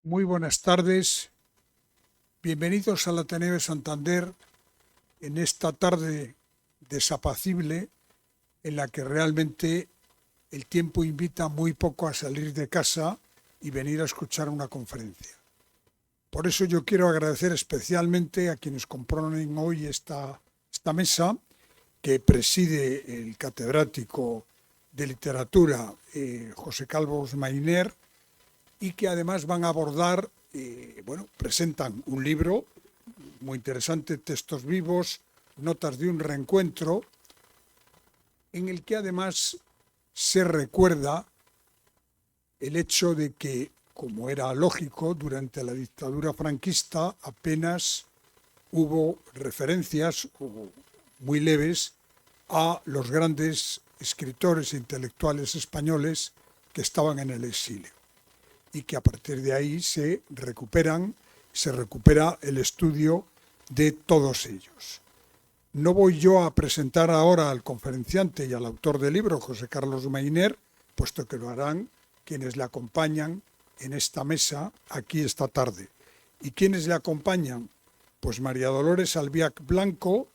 Muy buenas tardes, bienvenidos al Ateneo de Santander en esta tarde desapacible en la que realmente el tiempo invita muy poco a salir de casa y venir a escuchar una conferencia. Por eso yo quiero agradecer especialmente a quienes componen hoy esta mesa, que preside el catedrático de literatura José Carlos Mayner, y que además van a abordar, presentan un libro muy interesante, Textos Vivos, Notas de un Reencuentro, en el que además se recuerda el hecho de que, como era lógico, durante la dictadura franquista apenas hubo referencias muy leves a los grandes escritores e intelectuales españoles que estaban en el exilio, y que a partir de ahí se recupera el estudio de todos ellos. No voy yo a presentar ahora al conferenciante y al autor del libro, José Carlos Mayner, puesto que lo harán quienes le acompañan en esta mesa aquí esta tarde. ¿Y quiénes le acompañan? Pues María Dolores Albiac Blanco,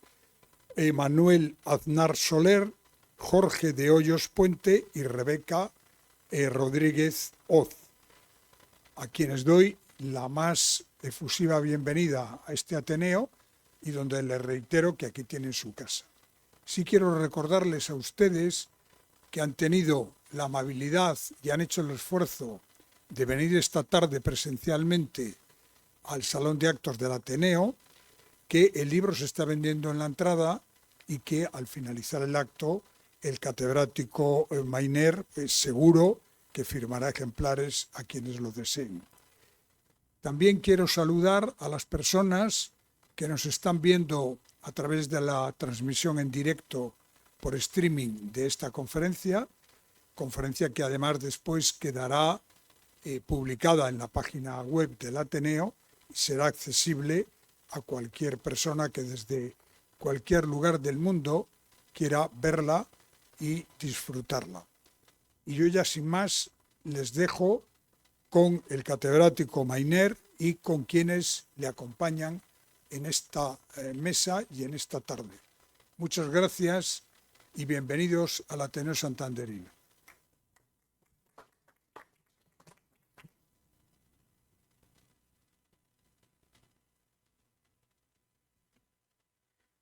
Manuel Aznar Soler, Jorge de Hoyos Puente y Rebeca Rodríguez Hoz, a quienes doy la más efusiva bienvenida a este Ateneo y donde les reitero que aquí tienen su casa. Sí quiero recordarles a ustedes que han tenido la amabilidad y han hecho el esfuerzo de venir esta tarde presencialmente al Salón de Actos del Ateneo, que el libro se está vendiendo en la entrada y que al finalizar el acto el catedrático Mayner es seguro que firmará ejemplares a quienes lo deseen. También quiero saludar a las personas que nos están viendo a través de la transmisión en directo por streaming de esta conferencia que además después quedará publicada en la página web del Ateneo y será accesible a cualquier persona que desde cualquier lugar del mundo quiera verla y disfrutarla. Y yo ya sin más les dejo con el catedrático Mayner y con quienes le acompañan en esta mesa y en esta tarde. Muchas gracias y bienvenidos al Ateneo Santanderino.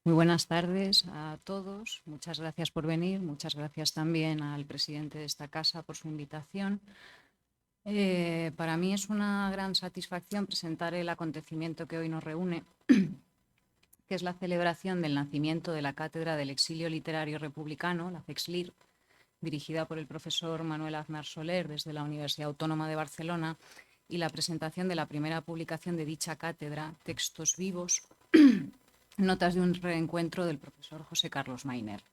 Muy buenas tardes a todos. Muchas gracias por venir. Muchas gracias también al presidente de esta casa por su invitación. Para mí es una gran satisfacción presentar el acontecimiento que hoy nos reúne, que es la celebración del nacimiento de la Cátedra del Exilio Literario Republicano, la CEXLIR, dirigida por el profesor Manuel Aznar Soler desde la Universidad Autónoma de Barcelona, y la presentación de la primera publicación de dicha cátedra, Textos Vivos, Notas de un Reencuentro, del profesor José Carlos Mayner.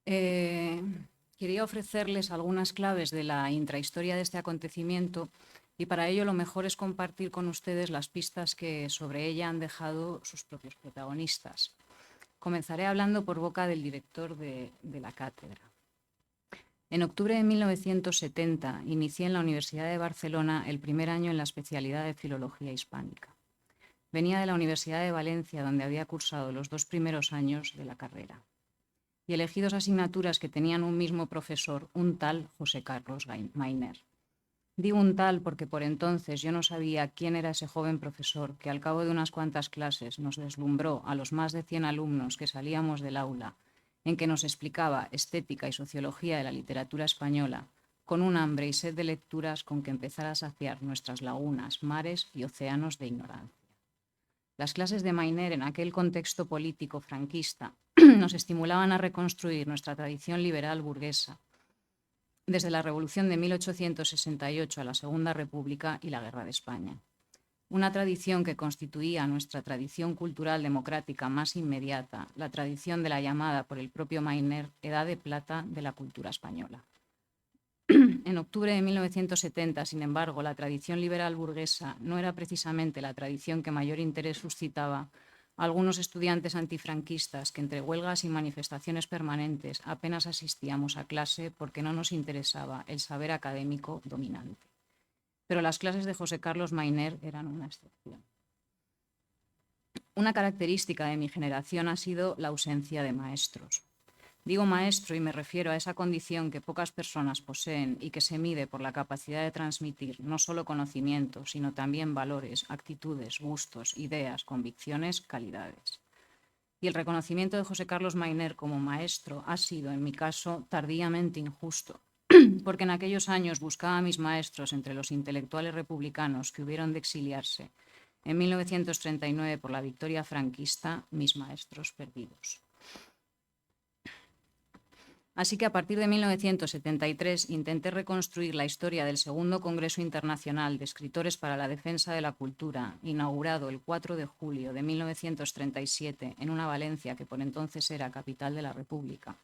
Quería ofrecerles algunas claves de la intrahistoria de este acontecimiento y para ello lo mejor es compartir con ustedes las pistas que sobre ella han dejado sus propios protagonistas. Comenzaré hablando por boca del director de la cátedra. En octubre de 1970 inicié en la Universidad de Barcelona el primer año en la especialidad de Filología Hispánica. Venía de la Universidad de Valencia, donde había cursado los 2 primeros años de la carrera. Y elegí 2 asignaturas que tenían un mismo profesor, un tal José Carlos Mayner. Digo un tal porque por entonces yo no sabía quién era ese joven profesor que al cabo de unas cuantas clases nos deslumbró a los más de 100 alumnos que salíamos del aula, en que nos explicaba estética y sociología de la literatura española, con un hambre y sed de lecturas con que empezar a saciar nuestras lagunas, mares y océanos de ignorancia. Las clases de Mayner en aquel contexto político franquista nos estimulaban a reconstruir nuestra tradición liberal burguesa, desde la Revolución de 1868 a la Segunda República y la Guerra de España. Una tradición que constituía nuestra tradición cultural democrática más inmediata, la tradición de la llamada por el propio Mayner Edad de Plata de la cultura española. En octubre de 1970, sin embargo, la tradición liberal burguesa no era precisamente la tradición que mayor interés suscitaba a algunos estudiantes antifranquistas que entre huelgas y manifestaciones permanentes apenas asistíamos a clase porque no nos interesaba el saber académico dominante. pero las clases de José Carlos Mayner eran una excepción. Una característica de mi generación ha sido la ausencia de maestros. Digo maestro y me refiero a esa condición que pocas personas poseen y que se mide por la capacidad de transmitir no solo conocimiento, sino también valores, actitudes, gustos, ideas, convicciones, calidades. Y el reconocimiento de José Carlos Mayner como maestro ha sido, en mi caso, tardíamente injusto, porque en aquellos años buscaba a mis maestros entre los intelectuales republicanos que hubieron de exiliarse en 1939 por la victoria franquista, mis maestros perdidos. Así que a partir de 1973 intenté reconstruir la historia del Segundo Congreso Internacional de Escritores para la Defensa de la Cultura, inaugurado el 4 de julio de 1937 en una Valencia que por entonces era capital de la República.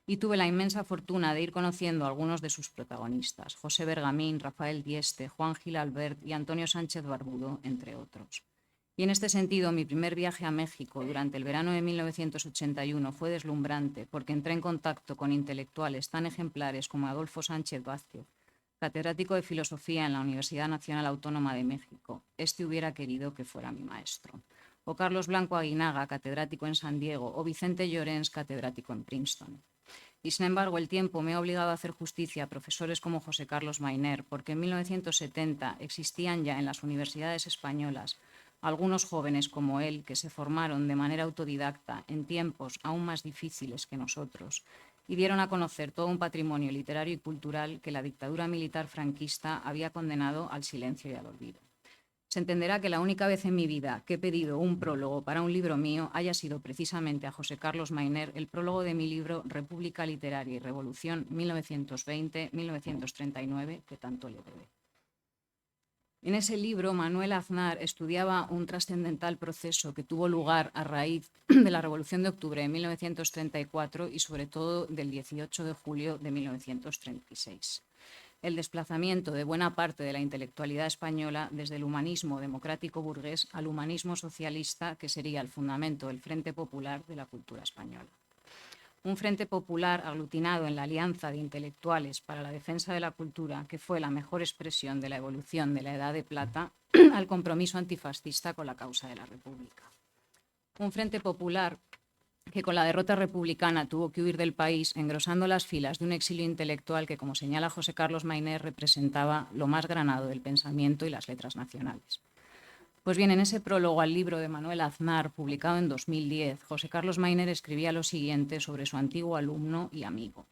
Y tuve la inmensa fortuna de ir conociendo a algunos de sus protagonistas, José Bergamín, Rafael Dieste, Juan Gil Albert y Antonio Sánchez Barbudo, entre otros. Y en este sentido, mi primer viaje a México durante el verano de 1981 fue deslumbrante porque entré en contacto con intelectuales tan ejemplares como Adolfo Sánchez Vázquez, catedrático de Filosofía en la Universidad Nacional Autónoma de México. Este hubiera querido que fuera mi maestro. O Carlos Blanco Aguinaga, catedrático en San Diego, o Vicente Llorens, catedrático en Princeton. Y sin embargo, el tiempo me ha obligado a hacer justicia a profesores como José Carlos Mayner, porque en 1970 existían ya en las universidades españolas algunos jóvenes como él que se formaron de manera autodidacta en tiempos aún más difíciles que nosotros y dieron a conocer todo un patrimonio literario y cultural que la dictadura militar franquista había condenado al silencio y al olvido. Se entenderá que la única vez en mi vida que he pedido un prólogo para un libro mío haya sido precisamente a José Carlos Mayner el prólogo de mi libro República Literaria y Revolución 1920-1939, que tanto le debe. En ese libro, Manuel Aznar estudiaba un trascendental proceso que tuvo lugar a raíz de la Revolución de Octubre de 1934 y sobre todo del 18 de julio de 1936. El desplazamiento de buena parte de la intelectualidad española desde el humanismo democrático burgués al humanismo socialista, que sería el fundamento del Frente Popular de la cultura española. Un frente popular aglutinado en la Alianza de Intelectuales para la Defensa de la Cultura, que fue la mejor expresión de la evolución de la Edad de Plata al compromiso antifascista con la causa de la República. Un frente popular que con la derrota republicana tuvo que huir del país, engrosando las filas de un exilio intelectual que, como señala José Carlos Mayner, representaba lo más granado del pensamiento y las letras nacionales. Pues bien, en ese prólogo al libro de Manuel Aznar, publicado en 2010, José Carlos Mayner escribía lo siguiente sobre su antiguo alumno y amigo.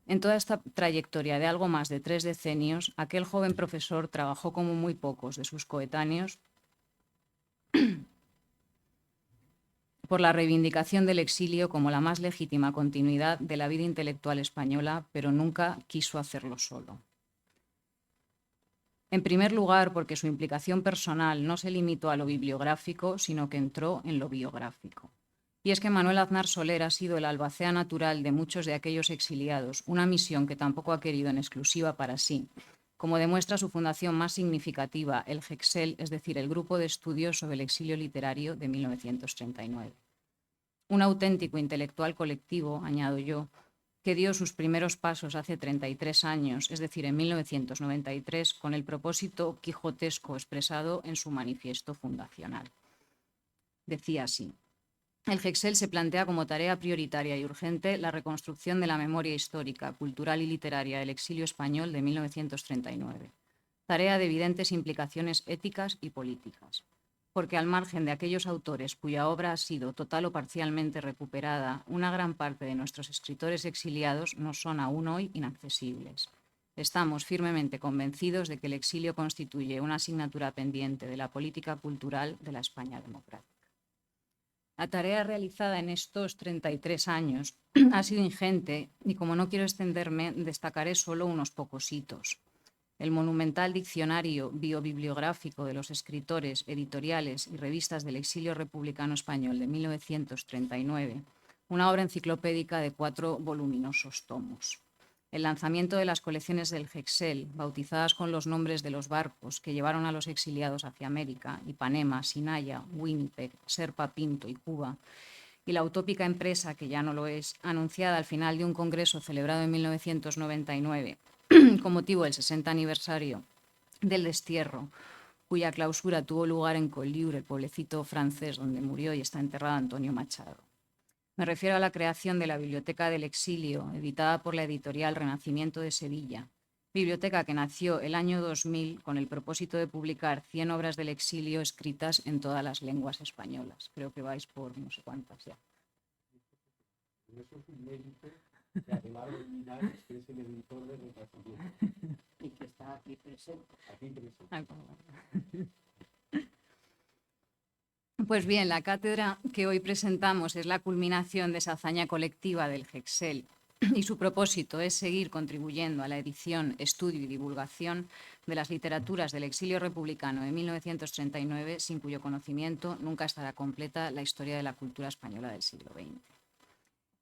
En toda esta trayectoria de algo más de 3 decenios, aquel joven profesor trabajó como muy pocos de sus coetáneos por la reivindicación del exilio como la más legítima continuidad de la vida intelectual española, pero nunca quiso hacerlo solo. En primer lugar, porque su implicación personal no se limitó a lo bibliográfico, sino que entró en lo biográfico. Y es que Manuel Aznar Soler ha sido el albacea natural de muchos de aquellos exiliados, una misión que tampoco ha querido en exclusiva para sí, como demuestra su fundación más significativa, el GEXEL, es decir, el Grupo de Estudios sobre el Exilio Literario de 1939. Un auténtico intelectual colectivo, añado yo, que dio sus primeros pasos hace 33 años, es decir, en 1993, con el propósito quijotesco expresado en su manifiesto fundacional. Decía así: el GEXEL se plantea como tarea prioritaria y urgente la reconstrucción de la memoria histórica, cultural y literaria del exilio español de 1939, tarea de evidentes implicaciones éticas y políticas. Porque al margen de aquellos autores cuya obra ha sido total o parcialmente recuperada, una gran parte de nuestros escritores exiliados nos son aún hoy inaccesibles. Estamos firmemente convencidos de que el exilio constituye una asignatura pendiente de la política cultural de la España democrática. La tarea realizada en estos 33 años ha sido ingente y, como no quiero extenderme, destacaré solo unos pocos hitos. El monumental diccionario biobibliográfico de los escritores, editoriales y revistas del exilio republicano español de 1939, una obra enciclopédica de 4 voluminosos tomos. El lanzamiento de las colecciones del GEXEL, bautizadas con los nombres de los barcos que llevaron a los exiliados hacia América, Ipanema, Sinaya, Winnipeg, Serpa Pinto y Cuba, y la utópica empresa, que ya no lo es, anunciada al final de un congreso celebrado en 1999 con motivo del 60 aniversario del destierro, cuya clausura tuvo lugar en Collioure, el pueblecito francés donde murió y está enterrado Antonio Machado. Me refiero a la creación de la Biblioteca del Exilio, editada por la editorial Renacimiento de Sevilla, biblioteca que nació el año 2000 con el propósito de publicar 100 obras del exilio escritas en todas las lenguas españolas. Creo que vais por no sé cuántas ya. Eso es un mérito que además de Minar, que es el editor de Renacimiento. Y que está aquí presente. Aquí presente. Pues bien, la cátedra que hoy presentamos es la culminación de esa hazaña colectiva del GEXEL y su propósito es seguir contribuyendo a la edición, estudio y divulgación de las literaturas del exilio republicano de 1939, sin cuyo conocimiento nunca estará completa la historia de la cultura española del siglo XX.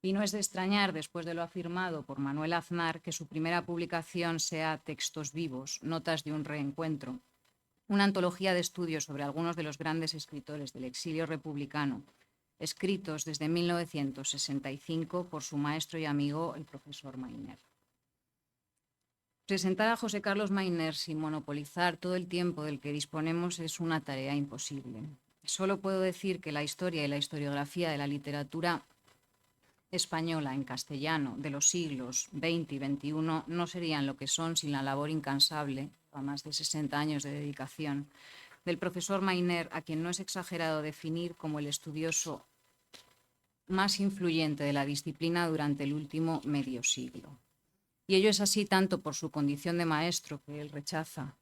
Y no es de extrañar, después de lo afirmado por Manuel Aznar, que su primera publicación sea Textos vivos, notas de un reencuentro, una antología de estudios sobre algunos de los grandes escritores del exilio republicano, escritos desde 1965 por su maestro y amigo, el profesor Mayner. Presentar a José Carlos Mayner sin monopolizar todo el tiempo del que disponemos es una tarea imposible. Solo puedo decir que la historia y la historiografía de la literatura española en castellano de los siglos XX y XXI no serían lo que son sin la labor incansable, a más de 60 años de dedicación, del profesor Mayner, a quien no es exagerado definir como el estudioso más influyente de la disciplina durante el último medio siglo. Y ello es así tanto por su condición de maestro, que él rechaza,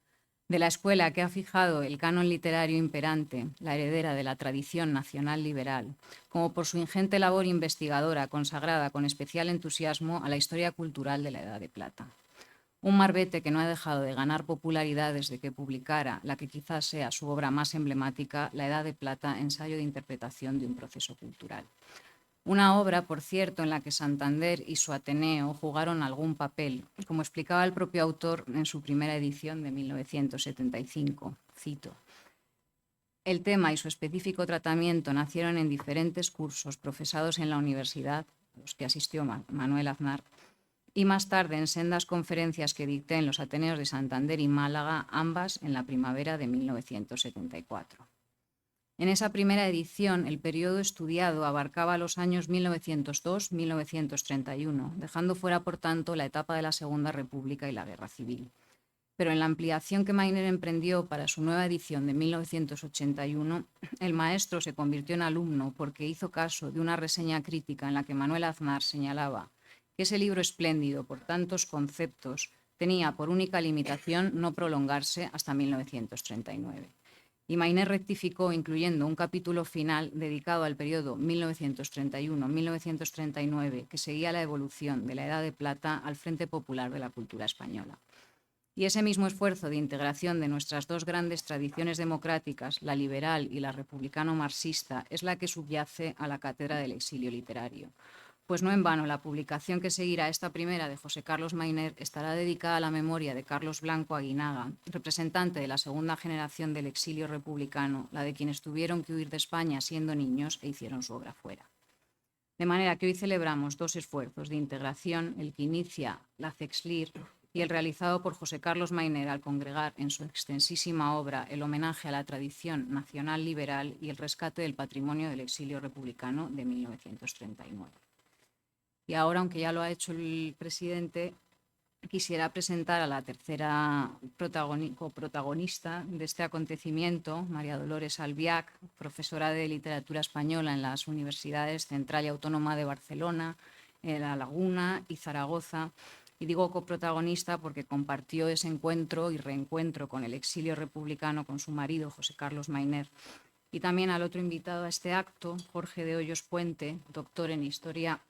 de la escuela que ha fijado el canon literario imperante, la heredera de la tradición nacional liberal, como por su ingente labor investigadora consagrada con especial entusiasmo a la historia cultural de la Edad de Plata. Un marbete que no ha dejado de ganar popularidad desde que publicara la que quizás sea su obra más emblemática, La Edad de Plata, ensayo de interpretación de un proceso cultural. Una obra, por cierto, en la que Santander y su Ateneo jugaron algún papel, como explicaba el propio autor en su primera edición de 1975. Cito: el tema y su específico tratamiento nacieron en diferentes cursos profesados en la universidad, a los que asistió Manuel Aznar, y más tarde en sendas conferencias que dicté en los Ateneos de Santander y Málaga, ambas en la primavera de 1974. En esa primera edición, el periodo estudiado abarcaba los años 1902-1931, dejando fuera, por tanto, la etapa de la Segunda República y la Guerra Civil. Pero en la ampliación que Mayner emprendió para su nueva edición de 1981, el maestro se convirtió en alumno porque hizo caso de una reseña crítica en la que Manuel Aznar señalaba que ese libro espléndido por tantos conceptos tenía por única limitación no prolongarse hasta 1939. Y Mayner rectificó incluyendo un capítulo final dedicado al periodo 1931-1939 que seguía la evolución de la Edad de Plata al Frente Popular de la Cultura Española. Y ese mismo esfuerzo de integración de nuestras dos grandes tradiciones democráticas, la liberal y la republicano-marxista, es la que subyace a la cátedra del exilio literario. Pues no en vano, la publicación que seguirá esta primera de José Carlos Mayner estará dedicada a la memoria de Carlos Blanco Aguinaga, representante de la segunda generación del exilio republicano, la de quienes tuvieron que huir de España siendo niños e hicieron su obra fuera. De manera que hoy celebramos dos esfuerzos de integración, el que inicia la CEXLIR y el realizado por José Carlos Mayner al congregar en su extensísima obra el homenaje a la tradición nacional liberal y el rescate del patrimonio del exilio republicano de 1939. Y ahora, aunque ya lo ha hecho el presidente, quisiera presentar a la tercera coprotagonista de este acontecimiento, María Dolores Albiach, profesora de Literatura Española en las Universidades Central y Autónoma de Barcelona, La Laguna y Zaragoza. Y digo coprotagonista porque compartió ese encuentro y reencuentro con el exilio republicano con su marido, José Carlos Mayner. Y también al otro invitado a este acto, Jorge de Hoyos Puente, doctor en Historia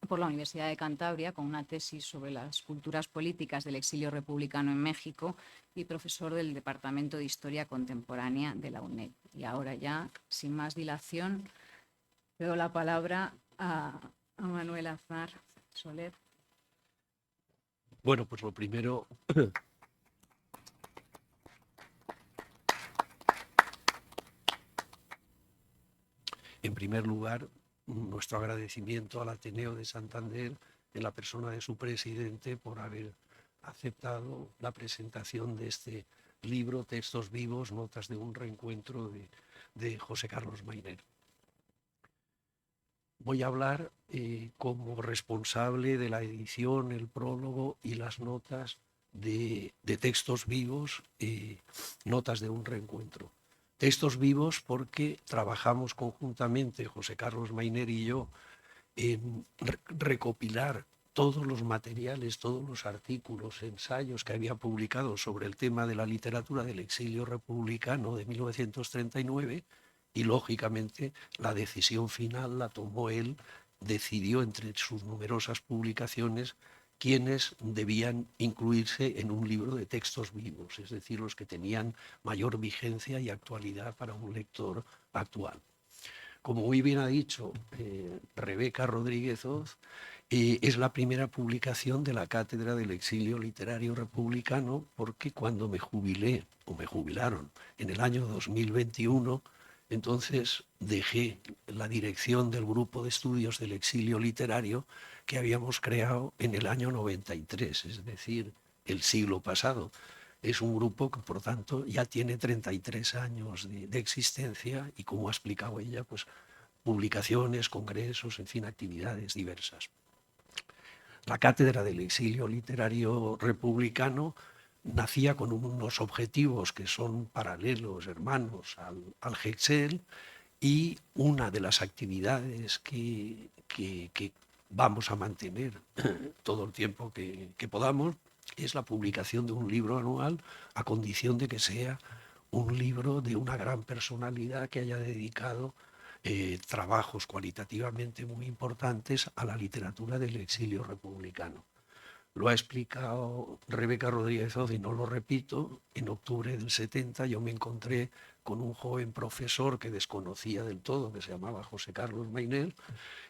por la Universidad de Cantabria, con una tesis sobre las culturas políticas del exilio republicano en México y profesor del Departamento de Historia Contemporánea de la UNED. Y ahora ya, sin más dilación, le doy la palabra a Manuel Aznar Soler. Bueno, pues lo primero, en primer lugar, nuestro agradecimiento al Ateneo de Santander en la persona de su presidente por haber aceptado la presentación de este libro, Textos Vivos, Notas de un Reencuentro, de José Carlos Mainer. Voy a hablar como responsable de la edición, el prólogo y las notas de Textos Vivos, Notas de un Reencuentro. Textos Vivos porque trabajamos conjuntamente, José Carlos Mainer y yo, en recopilar todos los materiales, todos los artículos, ensayos que había publicado sobre el tema de la literatura del exilio republicano de 1939, y lógicamente la decisión final la tomó él, decidió entre sus numerosas publicaciones quiénes debían incluirse en un libro de textos vivos, es decir, los que tenían mayor vigencia y actualidad para un lector actual. Como muy bien ha dicho Rebeca Rodríguez Oz, es la primera publicación de la Cátedra del Exilio Literario Republicano, porque cuando me jubilé, o me jubilaron, en el año 2021, entonces dejé la dirección del Grupo de Estudios del Exilio Literario que habíamos creado en el año 93, es decir, el siglo pasado. Es un grupo que, por tanto, ya tiene 33 años de existencia y, como ha explicado ella, pues publicaciones, congresos, en fin, actividades diversas. La Cátedra del Exilio Literario Republicano nacía con unos objetivos que son paralelos, hermanos, al GEXEL, y una de las actividades que vamos a mantener todo el tiempo que podamos es la publicación de un libro anual, a condición de que sea un libro de una gran personalidad que haya dedicado trabajos cualitativamente muy importantes a la literatura del exilio republicano. Lo ha explicado Rebeca Rodríguez Oz y no lo repito. En octubre del 70 yo me encontré con un joven profesor que desconocía del todo, que se llamaba José Carlos Mainer,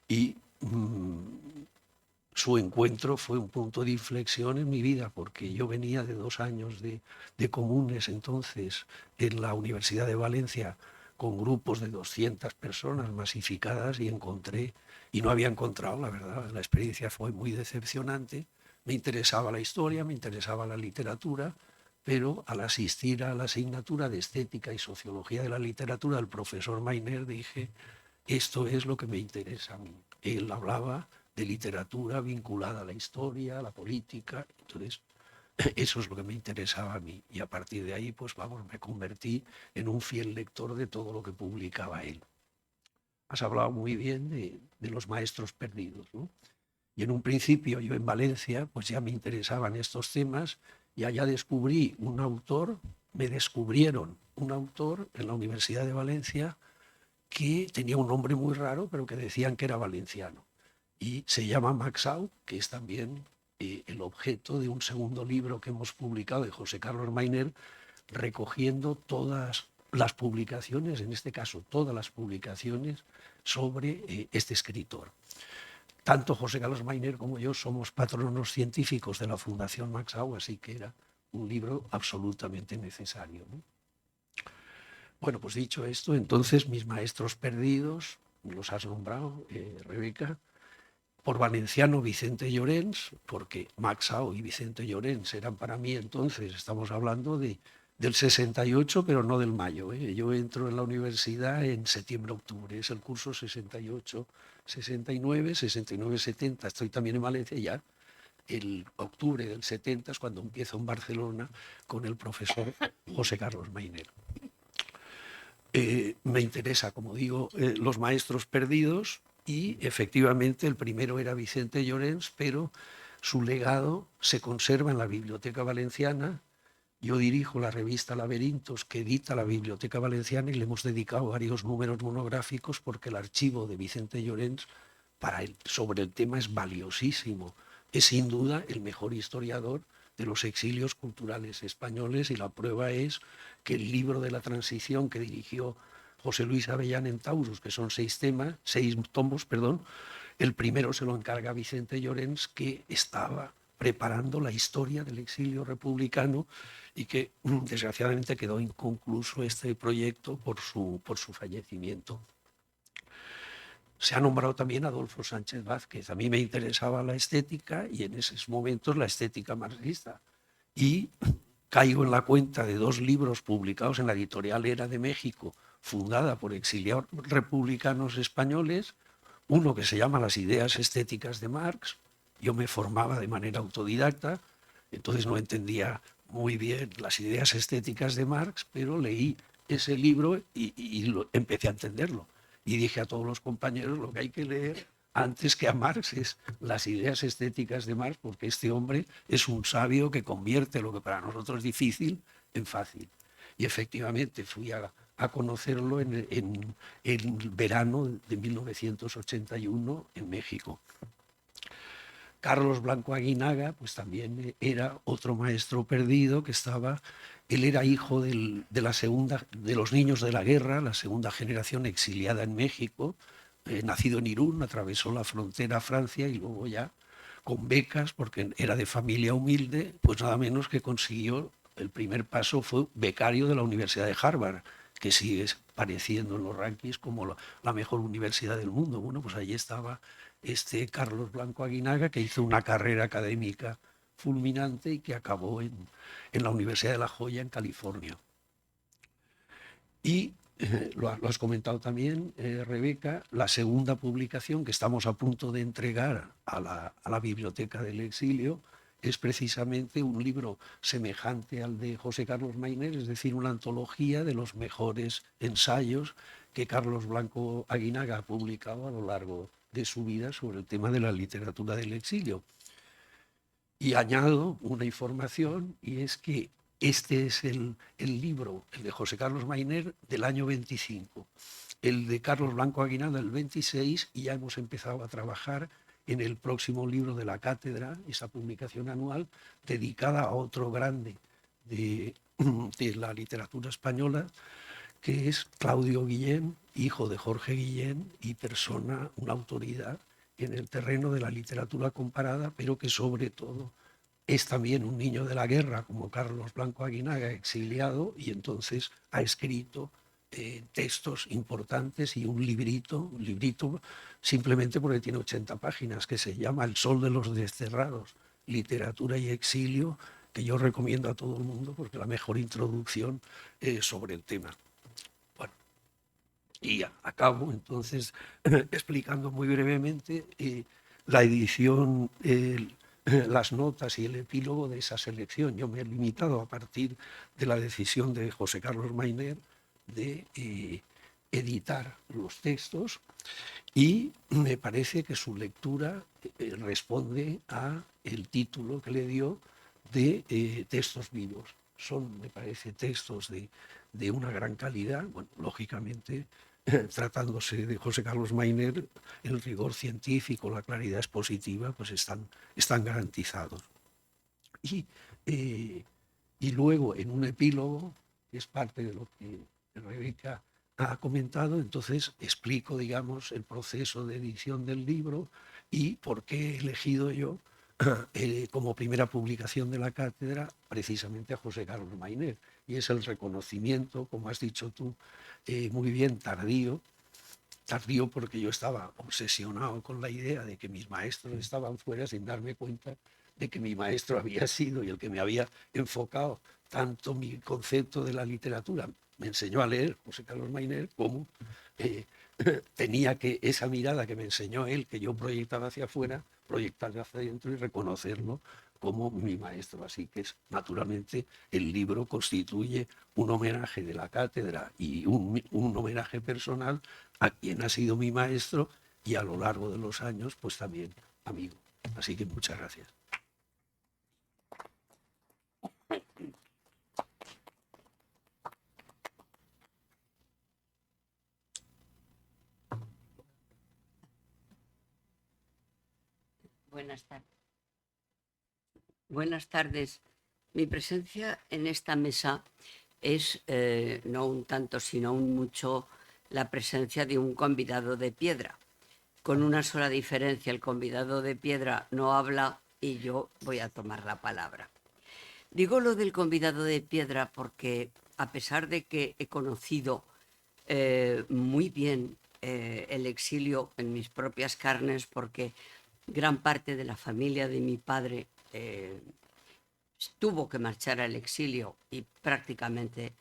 y su encuentro fue un punto de inflexión en mi vida, porque yo venía de 2 años de comunes entonces en la Universidad de Valencia con grupos de 200 personas masificadas, y no había encontrado, la verdad, la experiencia fue muy decepcionante. Me interesaba la historia, me interesaba la literatura, pero al asistir a la asignatura de Estética y Sociología de la Literatura del profesor Mainer dije, esto es lo que me interesa a mí. Él hablaba de literatura vinculada a la historia, a la política, entonces eso es lo que me interesaba a mí, y a partir de ahí, pues vamos, me convertí en un fiel lector de todo lo que publicaba él. Has hablado muy bien de los maestros perdidos, ¿no? Y en un principio yo en Valencia pues ya me interesaban estos temas, y allá descubrí un autor, me descubrieron un autor en la Universidad de Valencia que tenía un nombre muy raro, pero que decían que era valenciano. Y se llama Max Au, que es también el objeto de un segundo libro que hemos publicado de José Carlos Mainer, recogiendo todas las publicaciones, en este caso todas las publicaciones sobre este escritor. Tanto José Carlos Mainer como yo somos patronos científicos de la Fundación Max Au, así que era un libro absolutamente necesario, ¿no? Bueno, pues dicho esto, entonces mis maestros perdidos, los has nombrado, Rebeca, por valenciano Vicente Llorens, porque Max Au y Vicente Llorens eran para mí entonces, estamos hablando del 68, pero no del mayo. Yo entro en la universidad en septiembre-octubre, es el curso 68, 69, 69, 70, estoy también en Valencia ya. El octubre del 70 es cuando empiezo en Barcelona con el profesor José Carlos Mainer. Me interesa, como digo, los maestros perdidos, y efectivamente el primero era Vicente Llorens, pero su legado se conserva en la Biblioteca Valenciana. Yo dirijo la revista Laberintos, que edita la Biblioteca Valenciana, y le hemos dedicado varios números monográficos porque el archivo de Vicente Llorens sobre el tema es valiosísimo. Es sin duda el mejor historiador de los exilios culturales españoles, y la prueba es que el libro de la transición que dirigió José Luis Avellán en Taurus, que son 6 tomos, el primero se lo encarga a Vicente Llorens, que estaba preparando la historia del exilio republicano y que desgraciadamente quedó inconcluso este proyecto por su fallecimiento. Se ha nombrado también a Adolfo Sánchez Vázquez. A mí me interesaba la estética y en esos momentos la estética marxista. Y caigo en la cuenta de 2 libros publicados en la editorial Era de México, fundada por exiliados republicanos españoles, uno que se llama Las ideas estéticas de Marx. Yo me formaba de manera autodidacta, entonces no entendía muy bien las ideas estéticas de Marx, pero leí ese libro y empecé a entenderlo. Y dije a todos los compañeros, lo que hay que leer antes que a Marx es las ideas estéticas de Marx, porque este hombre es un sabio que convierte lo que para nosotros es difícil en fácil. Y efectivamente fui a conocerlo en el verano de 1981 en México. Carlos Blanco Aguinaga, pues también era otro maestro perdido que estaba, él era hijo de los niños de la guerra, la segunda generación exiliada en México, nacido en Irún, atravesó la frontera a Francia y luego ya con becas, porque era de familia humilde, pues nada menos que consiguió, el primer paso fue becario de la Universidad de Harvard, que sigue apareciendo en los rankings como la mejor universidad del mundo. Bueno, pues allí estaba Carlos Blanco Aguinaga, que hizo una carrera académica fulminante y que acabó en la Universidad de La Joya, en California. Y lo has comentado también, Rebeca, la segunda publicación que estamos a punto de entregar a la Biblioteca del Exilio es precisamente un libro semejante al de José Carlos Mayner, es decir, una antología de los mejores ensayos que Carlos Blanco Aguinaga ha publicado a lo largo de su vida sobre el tema de la literatura del exilio. Y añado una información, y es que este es el libro, el de José Carlos Mayner, del año 25, el de Carlos Blanco Aguinaga del 26, y ya hemos empezado a trabajar en el próximo libro de la cátedra, esa publicación anual, dedicada a otro grande de la literatura española, que es Claudio Guillén, hijo de Jorge Guillén y persona, una autoridad en el terreno de la literatura comparada, pero que sobre todo es también un niño de la guerra, como Carlos Blanco Aguinaga, exiliado, y entonces ha escrito textos importantes y un librito simplemente porque tiene 80 páginas, que se llama El sol de los desterrados, literatura y exilio, que yo recomiendo a todo el mundo porque es la mejor introducción sobre el tema. Bueno, y acabo entonces explicando muy brevemente la edición, las notas y el epílogo de esa selección. Yo me he limitado, a partir de la decisión de José Carlos Mayner de editar los textos, y me parece que su lectura responde a el título que le dio de textos vivos. Son, me parece, textos de una gran calidad. Bueno, lógicamente, tratándose de José Carlos Mayner, el rigor científico, la claridad expositiva, pues están garantizados. Y luego, en un epílogo, que es parte de lo que Rebeca ha comentado, entonces explico, digamos, el proceso de edición del libro y por qué he elegido yo como primera publicación de la cátedra precisamente a José Carlos Mayner. Y es el reconocimiento, como has dicho tú, muy bien, tardío porque yo estaba obsesionado con la idea de que mis maestros estaban fuera sin darme cuenta de que mi maestro había sido y el que me había enfocado tanto mi concepto de la literatura. Me enseñó a leer José Carlos Mayner, como tenía que esa mirada que me enseñó él, que yo proyectaba hacia afuera, proyectarla hacia adentro y reconocerlo como mi maestro. Así que naturalmente el libro constituye un homenaje de la cátedra y un homenaje personal a quien ha sido mi maestro y a lo largo de los años pues también amigo. Así que muchas gracias. Buenas tardes. Buenas tardes. Mi presencia en esta mesa es no un tanto, sino un mucho la presencia de un convidado de piedra. Con una sola diferencia, el convidado de piedra no habla y yo voy a tomar la palabra. Digo lo del convidado de piedra porque, a pesar de que he conocido muy bien el exilio en mis propias carnes, porque gran parte de la familia de mi padre tuvo que marchar al exilio y prácticamente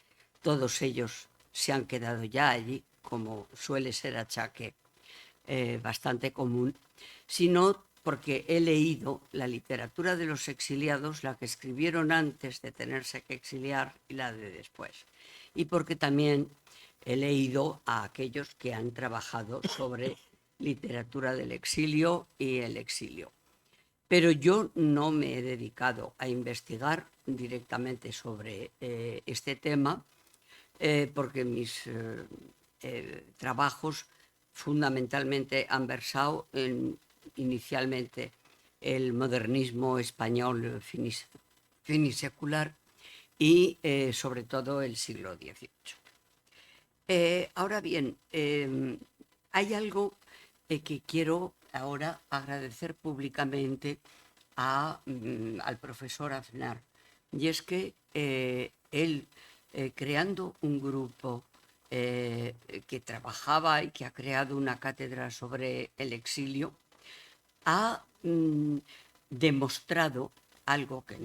todos ellos se han quedado ya allí, como suele ser achaque bastante común, sino porque he leído la literatura de los exiliados, la que escribieron antes de tenerse que exiliar y la de después. Y porque también he leído a aquellos que han trabajado sobre literatura del exilio y el exilio. Pero yo no me he dedicado a investigar directamente sobre este tema, porque mis trabajos fundamentalmente han versado en, inicialmente, el modernismo español finisecular y sobre todo el siglo XVIII. Ahora bien, hay algo que quiero ahora agradecer públicamente al profesor Aznar, y es que él, creando un grupo que trabajaba y que ha creado una cátedra sobre el exilio, ha demostrado algo que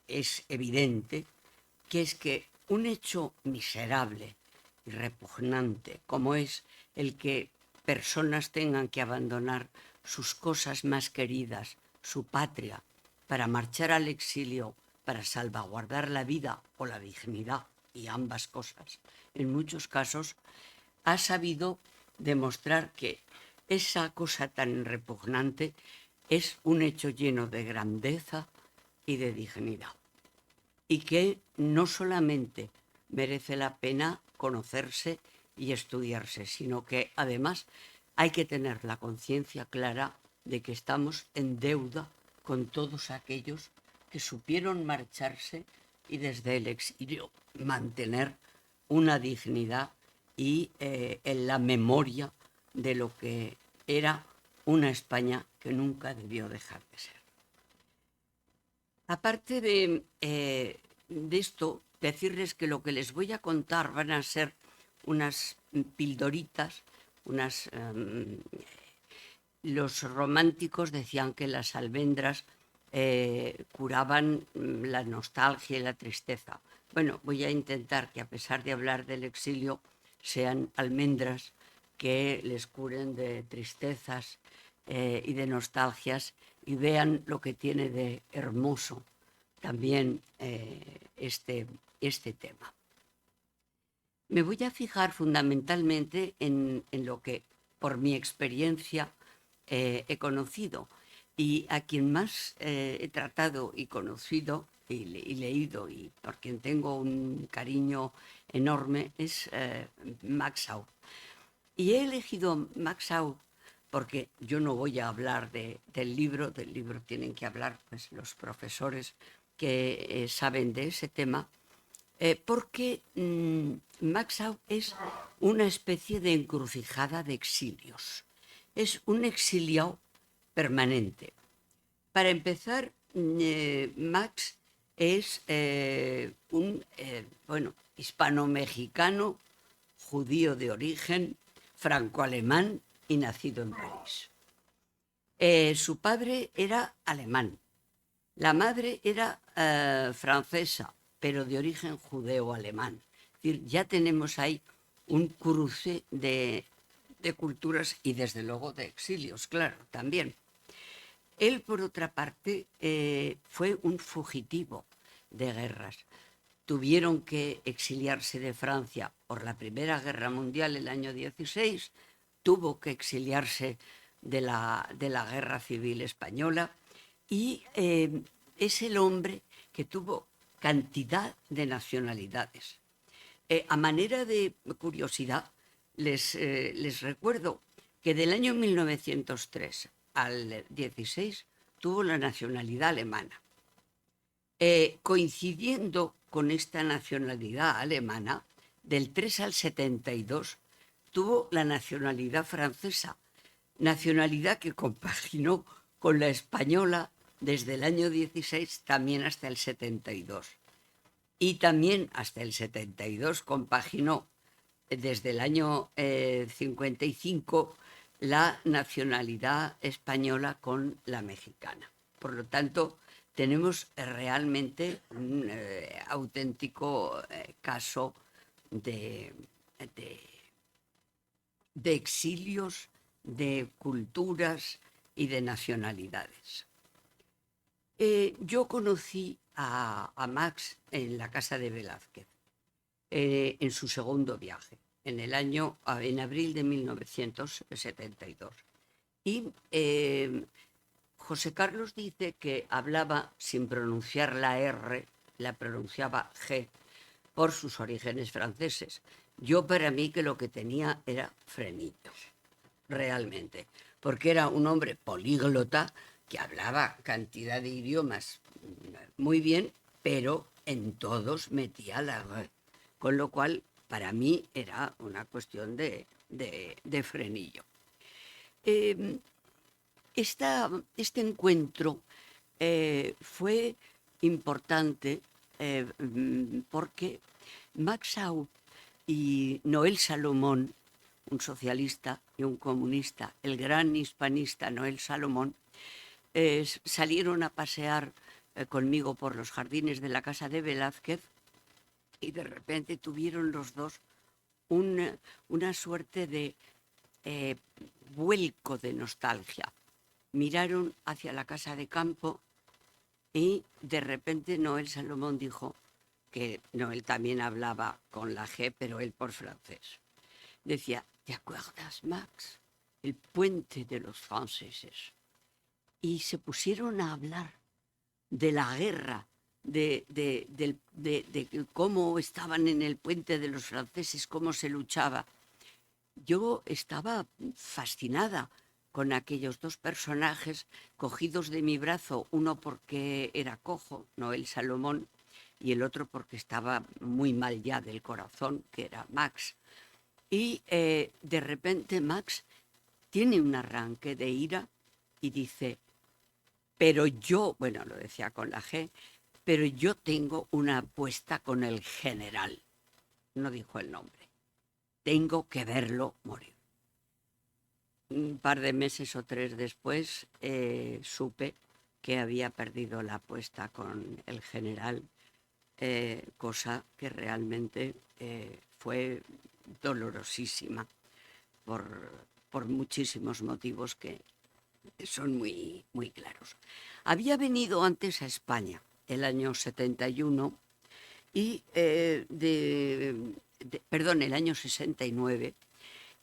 es evidente, que es que un hecho miserable y repugnante como es el que personas tengan que abandonar sus cosas más queridas, su patria, para marchar al exilio, para salvaguardar la vida o la dignidad, y ambas cosas, en muchos casos, ha sabido demostrar que esa cosa tan repugnante es un hecho lleno de grandeza y de dignidad, y que no solamente merece la pena conocerse y estudiarse, sino que además hay que tener la conciencia clara de que estamos en deuda con todos aquellos que supieron marcharse y desde el exilio mantener una dignidad y en la memoria de lo que era una España que nunca debió dejar de ser. Aparte de esto, decirles que lo que les voy a contar van a ser unas pildoritas, los románticos decían que las almendras curaban la nostalgia y la tristeza. Bueno, voy a intentar que, a pesar de hablar del exilio, sean almendras que les curen de tristezas y de nostalgias, y vean lo que tiene de hermoso también este tema. Me voy a fijar fundamentalmente en lo que, por mi experiencia, he conocido, y a quien más he tratado y conocido y leído, y por quien tengo un cariño enorme, es Max Aub. Y he elegido Max Aub porque yo no voy a hablar del libro tienen que hablar pues los profesores que saben de ese tema, porque Max Aub es una especie de encrucijada de exilios. Es un exiliado permanente. Para empezar, Max es un hispano-mexicano, judío de origen, franco-alemán y nacido en París. Su padre era alemán, la madre era francesa, pero de origen judeo-alemán. Es decir, ya tenemos ahí un cruce de culturas y desde luego de exilios, claro, también. Él, por otra parte, fue un fugitivo de guerras. Tuvieron que exiliarse de Francia por la Primera Guerra Mundial el año 16, tuvo que exiliarse de la Guerra Civil Española, y es el hombre que tuvo cantidad de nacionalidades. A manera de curiosidad, les recuerdo que del año 1903 al 16 tuvo la nacionalidad alemana. Coincidiendo con esta nacionalidad alemana, del 3 al 72 tuvo la nacionalidad francesa, nacionalidad que compaginó con la española desde el año 16 también hasta el 72. Y también hasta el 72 compaginó desde el año 55 la nacionalidad española con la mexicana. Por lo tanto, tenemos realmente un auténtico caso de exilios, de culturas y de nacionalidades. Yo conocí a Max en la casa de Velázquez, en su segundo viaje, en abril de 1972. Y José Carlos dice que hablaba sin pronunciar la R, la pronunciaba G, por sus orígenes franceses. Yo, para mí, que lo que tenía era frenillo, realmente, porque era un hombre políglota que hablaba cantidad de idiomas muy bien, pero en todos metía la R, con lo cual para mí era una cuestión de frenillo. Este encuentro fue importante porque Max Aub y Noel Salomón, un socialista y un comunista, el gran hispanista Noel Salomón, salieron a pasear conmigo por los jardines de la casa de Velázquez y de repente tuvieron los dos una suerte de vuelco de nostalgia. Miraron hacia la casa de campo y de repente Noel Salomón dijo, que Noel también hablaba con la G, pero él por francés. Decía, ¿te acuerdas, Max? El puente de los franceses. Y se pusieron a hablar de la guerra, de cómo estaban en el puente de los franceses, cómo se luchaba. Yo estaba fascinada con aquellos dos personajes cogidos de mi brazo, uno porque era cojo, Noel Salomón, y el otro porque estaba muy mal ya del corazón, que era Max. Y de repente Max tiene un arranque de ira y dice, pero yo, bueno, lo decía con la G, pero yo tengo una apuesta con el general. No dijo el nombre. Tengo que verlo morir. Un par de meses o 3 después supe que había perdido la apuesta con el general, cosa que realmente fue dolorosísima por muchísimos motivos que son muy, muy claros. Había venido antes a España el año 71 y el año 69,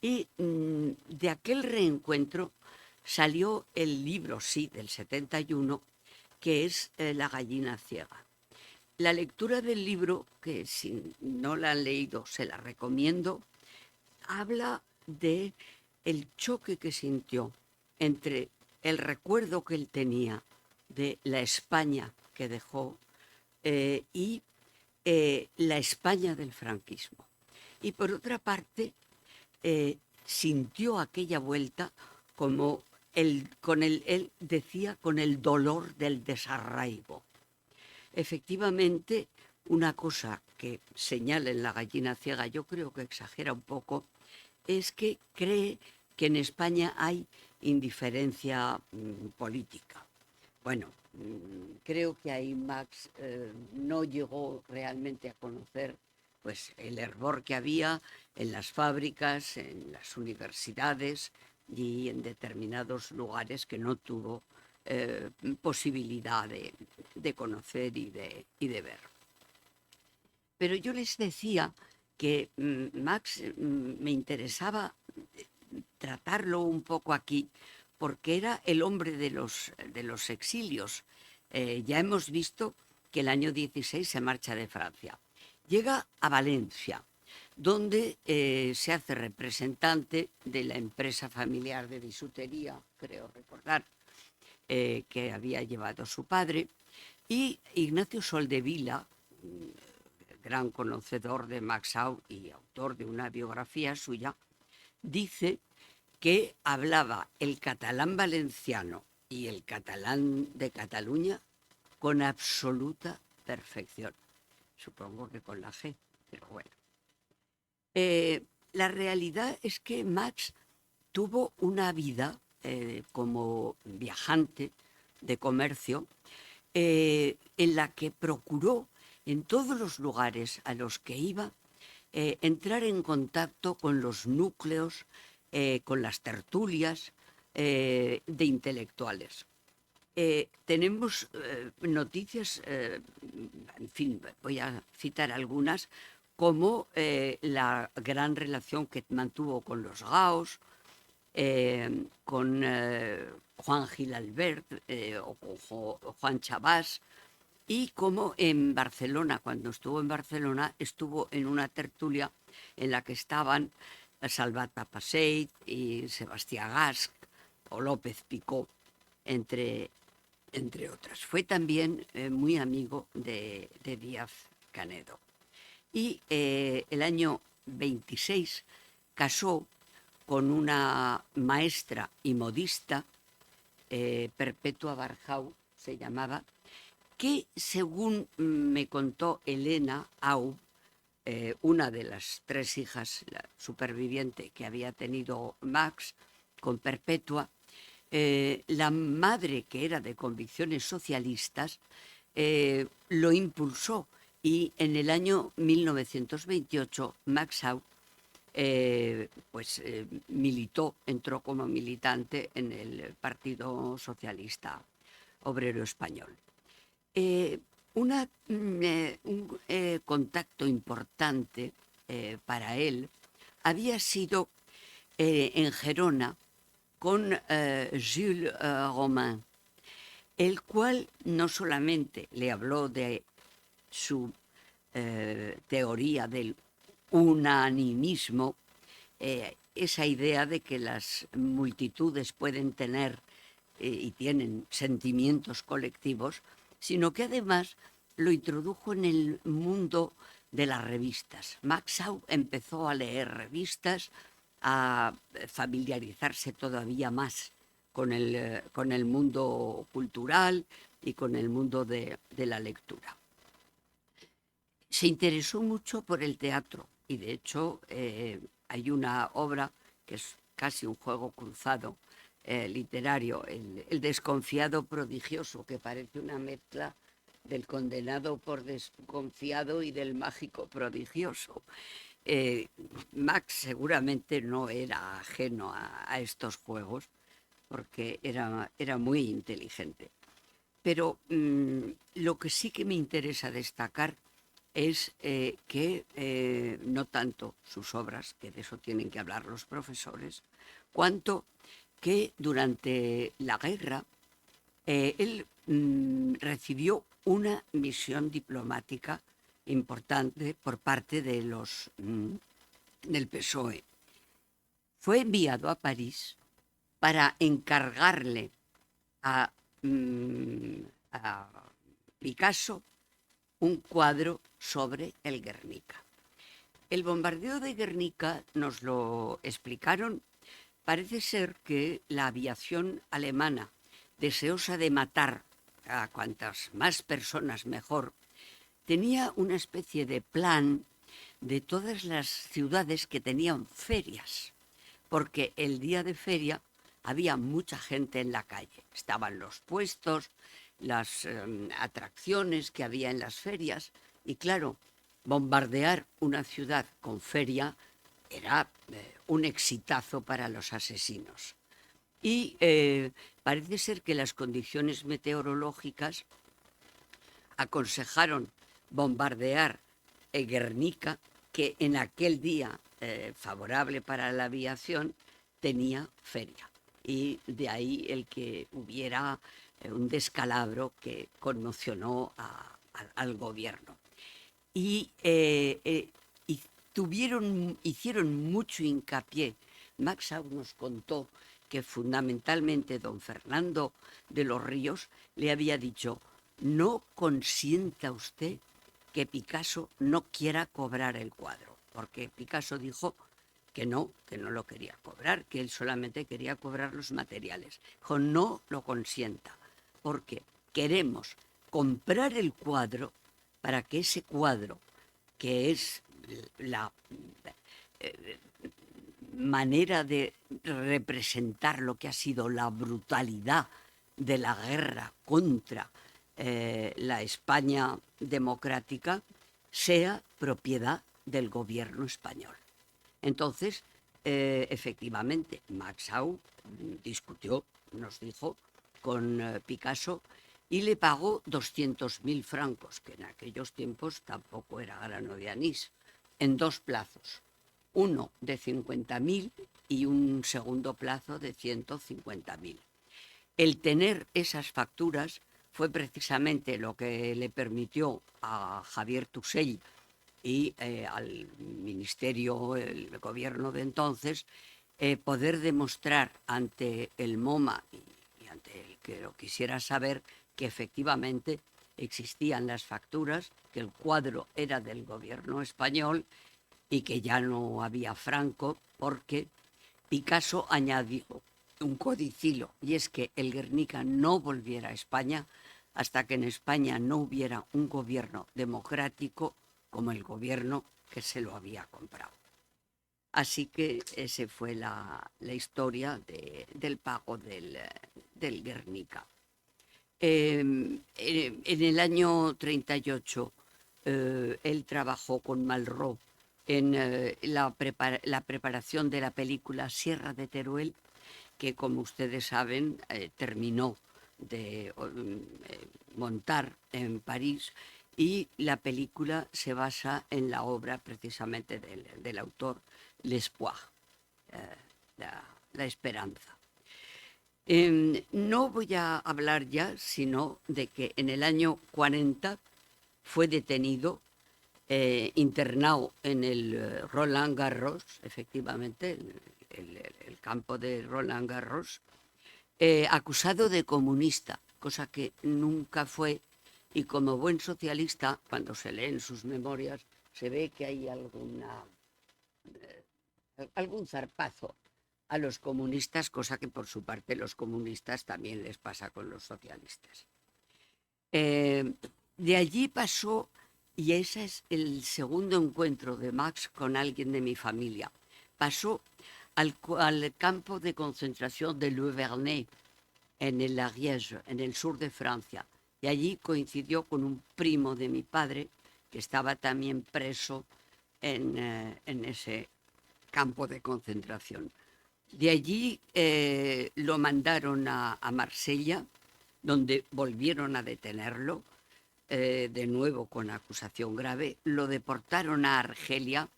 y de aquel reencuentro salió el libro, sí, del 71, que es La gallina ciega. La lectura del libro, que si no la han leído se la recomiendo, habla de el choque que sintió entre el recuerdo que él tenía de la España que dejó y la España del franquismo. Y por otra parte, sintió aquella vuelta como él decía, con el dolor del desarraigo. Efectivamente, una cosa que señala en La gallina ciega, yo creo que exagera un poco, es que cree que en España hay indiferencia política. Bueno, creo que ahí Max no llegó realmente a conocer pues, el hervor que había en las fábricas, en las universidades y en determinados lugares que no tuvo posibilidad de conocer y de ver. Pero yo les decía que Max me interesaba tratarlo un poco aquí porque era el hombre de los exilios. Ya hemos visto que el año 16 se marcha de Francia. Llega a Valencia, donde se hace representante de la empresa familiar de bisutería, creo recordar, que había llevado su padre, y Ignacio Soldevila, gran conocedor de Max Aub y autor de una biografía suya, dice que hablaba el catalán valenciano y el catalán de Cataluña con absoluta perfección. Supongo que con la G, pero bueno. la realidad es que Max tuvo una vida como viajante de comercio en la que procuró en todos los lugares a los que iba entrar en contacto con los núcleos, con las tertulias de intelectuales. Tenemos noticias, en fin, voy a citar algunas, como la gran relación que mantuvo con los Gaos, con Juan Gil Albert o con Juan Chabás, y como en Barcelona, cuando estuvo en Barcelona, estuvo en una tertulia en la que estaban Salvat Papasseit y Sebastià Gasch o López Picó, entre otras. Fue también muy amigo de Díaz Canedo. Y el año 26 casó con una maestra y modista, Perpetua Barjau se llamaba, que según me contó Elena Au, una de las 3 hijas, la superviviente que había tenido Max con Perpetua, la madre, que era de convicciones socialistas, lo impulsó, y en el año 1928 Max Au militó, entró como militante en el Partido Socialista Obrero Español. Un contacto importante para él había sido en Gerona con Jules Romain, el cual no solamente le habló de su teoría del unanimismo, esa idea de que las multitudes pueden tener y tienen sentimientos colectivos, sino que además lo introdujo en el mundo de las revistas. Max Au empezó a leer revistas, a familiarizarse todavía más con el mundo cultural y con el mundo de la lectura. Se interesó mucho por el teatro y, de hecho, hay una obra que es casi un juego cruzado literario, el desconfiado prodigioso, que parece una mezcla del condenado por desconfiado y del mágico prodigioso. Max seguramente no era ajeno a estos juegos, porque era muy inteligente. Pero lo que sí que me interesa destacar es que no tanto sus obras, que de eso tienen que hablar los profesores, cuanto que durante la guerra él recibió una misión diplomática importante por parte de del PSOE. Fue enviado a París para encargarle a Picasso un cuadro sobre el Guernica. El bombardeo de Guernica, nos lo explicaron, parece ser que la aviación alemana, deseosa de matar a cuantas más personas mejor, tenía una especie de plan de todas las ciudades que tenían ferias, porque el día de feria había mucha gente en la calle. Estaban los puestos, las atracciones que había en las ferias, y claro, bombardear una ciudad con feria era un exitazo para los asesinos. Y parece ser que las condiciones meteorológicas aconsejaron bombardear Guernica, que en aquel día favorable para la aviación tenía feria. Y de ahí el que hubiera un descalabro que conmocionó al gobierno. Y hicieron mucho hincapié. Max Au nos contó que fundamentalmente don Fernando de los Ríos le había dicho: no consienta usted que Picasso no quiera cobrar el cuadro, porque Picasso dijo que no lo quería cobrar, que él solamente quería cobrar los materiales. Dijo: no lo consienta, porque queremos comprar el cuadro para que ese cuadro, que es manera de representar lo que ha sido la brutalidad de la guerra contra la España democrática sea propiedad del gobierno español. Entonces, efectivamente, Maxau discutió, nos dijo, con Picasso y le pagó 200.000 francos, que en aquellos tiempos tampoco era grano de anís, en 2 plazos. Uno de 50.000 y un segundo plazo de 150.000. El tener esas facturas fue precisamente lo que le permitió a Javier Tusell y al ministerio, el gobierno de entonces, poder demostrar ante el MoMA y ante el que lo quisiera saber que efectivamente existían las facturas, que el cuadro era del gobierno español y que ya no había franco, porque Picasso añadió un codicilo, y es que el Guernica no volviera a España hasta que en España no hubiera un gobierno democrático como el gobierno que se lo había comprado. Así que esa fue la historia del pago del Guernica. En el año 38 él trabajó con Malraux en la preparación de la película Sierra de Teruel, que como ustedes saben terminó de montar en París, y la película se basa en la obra precisamente del autor L'Espoir, la esperanza. No voy a hablar ya sino de que en el año 40 fue detenido, internado en el Roland Garros, efectivamente, el campo de Roland Garros, acusado de comunista, cosa que nunca fue, y como buen socialista, cuando se leen sus memorias, se ve que hay algún zarpazo a los comunistas, cosa que por su parte los comunistas también les pasa con los socialistas. De allí pasó, y ese es el segundo encuentro de Max con alguien de mi familia, pasó al campo de concentración de Le Vernet, en el Ariège, en el sur de Francia, y allí coincidió con un primo de mi padre, que estaba también preso en ese campo de concentración. De allí lo mandaron a Marsella, donde volvieron a detenerlo, de nuevo con acusación grave. Lo deportaron a Argelia,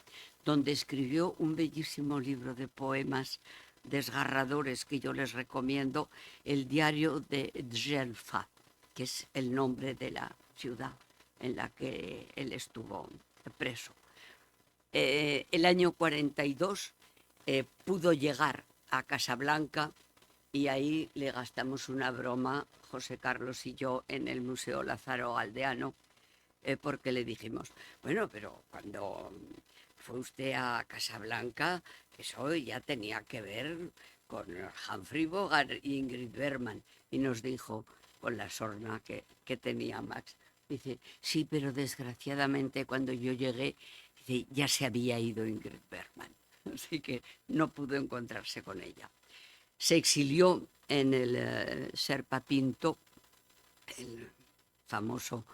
donde escribió un bellísimo libro de poemas desgarradores que yo les recomiendo, el diario de Djelfa, que es el nombre de la ciudad en la que él estuvo preso. El año 42 pudo llegar a Casablanca, y ahí le gastamos una broma, José Carlos y yo, en el Museo Lázaro Galdeano, porque le dijimos, bueno, pero cuando fue usted a Casablanca, eso ya tenía que ver con Humphrey Bogart y Ingrid Bergman. Y nos dijo, con la sorna que tenía Max, dice, sí, pero desgraciadamente cuando yo llegué, dice, ya se había ido Ingrid Bergman. Así que no pudo encontrarse con ella. Se exilió en el Sherpa Pinto, el famoso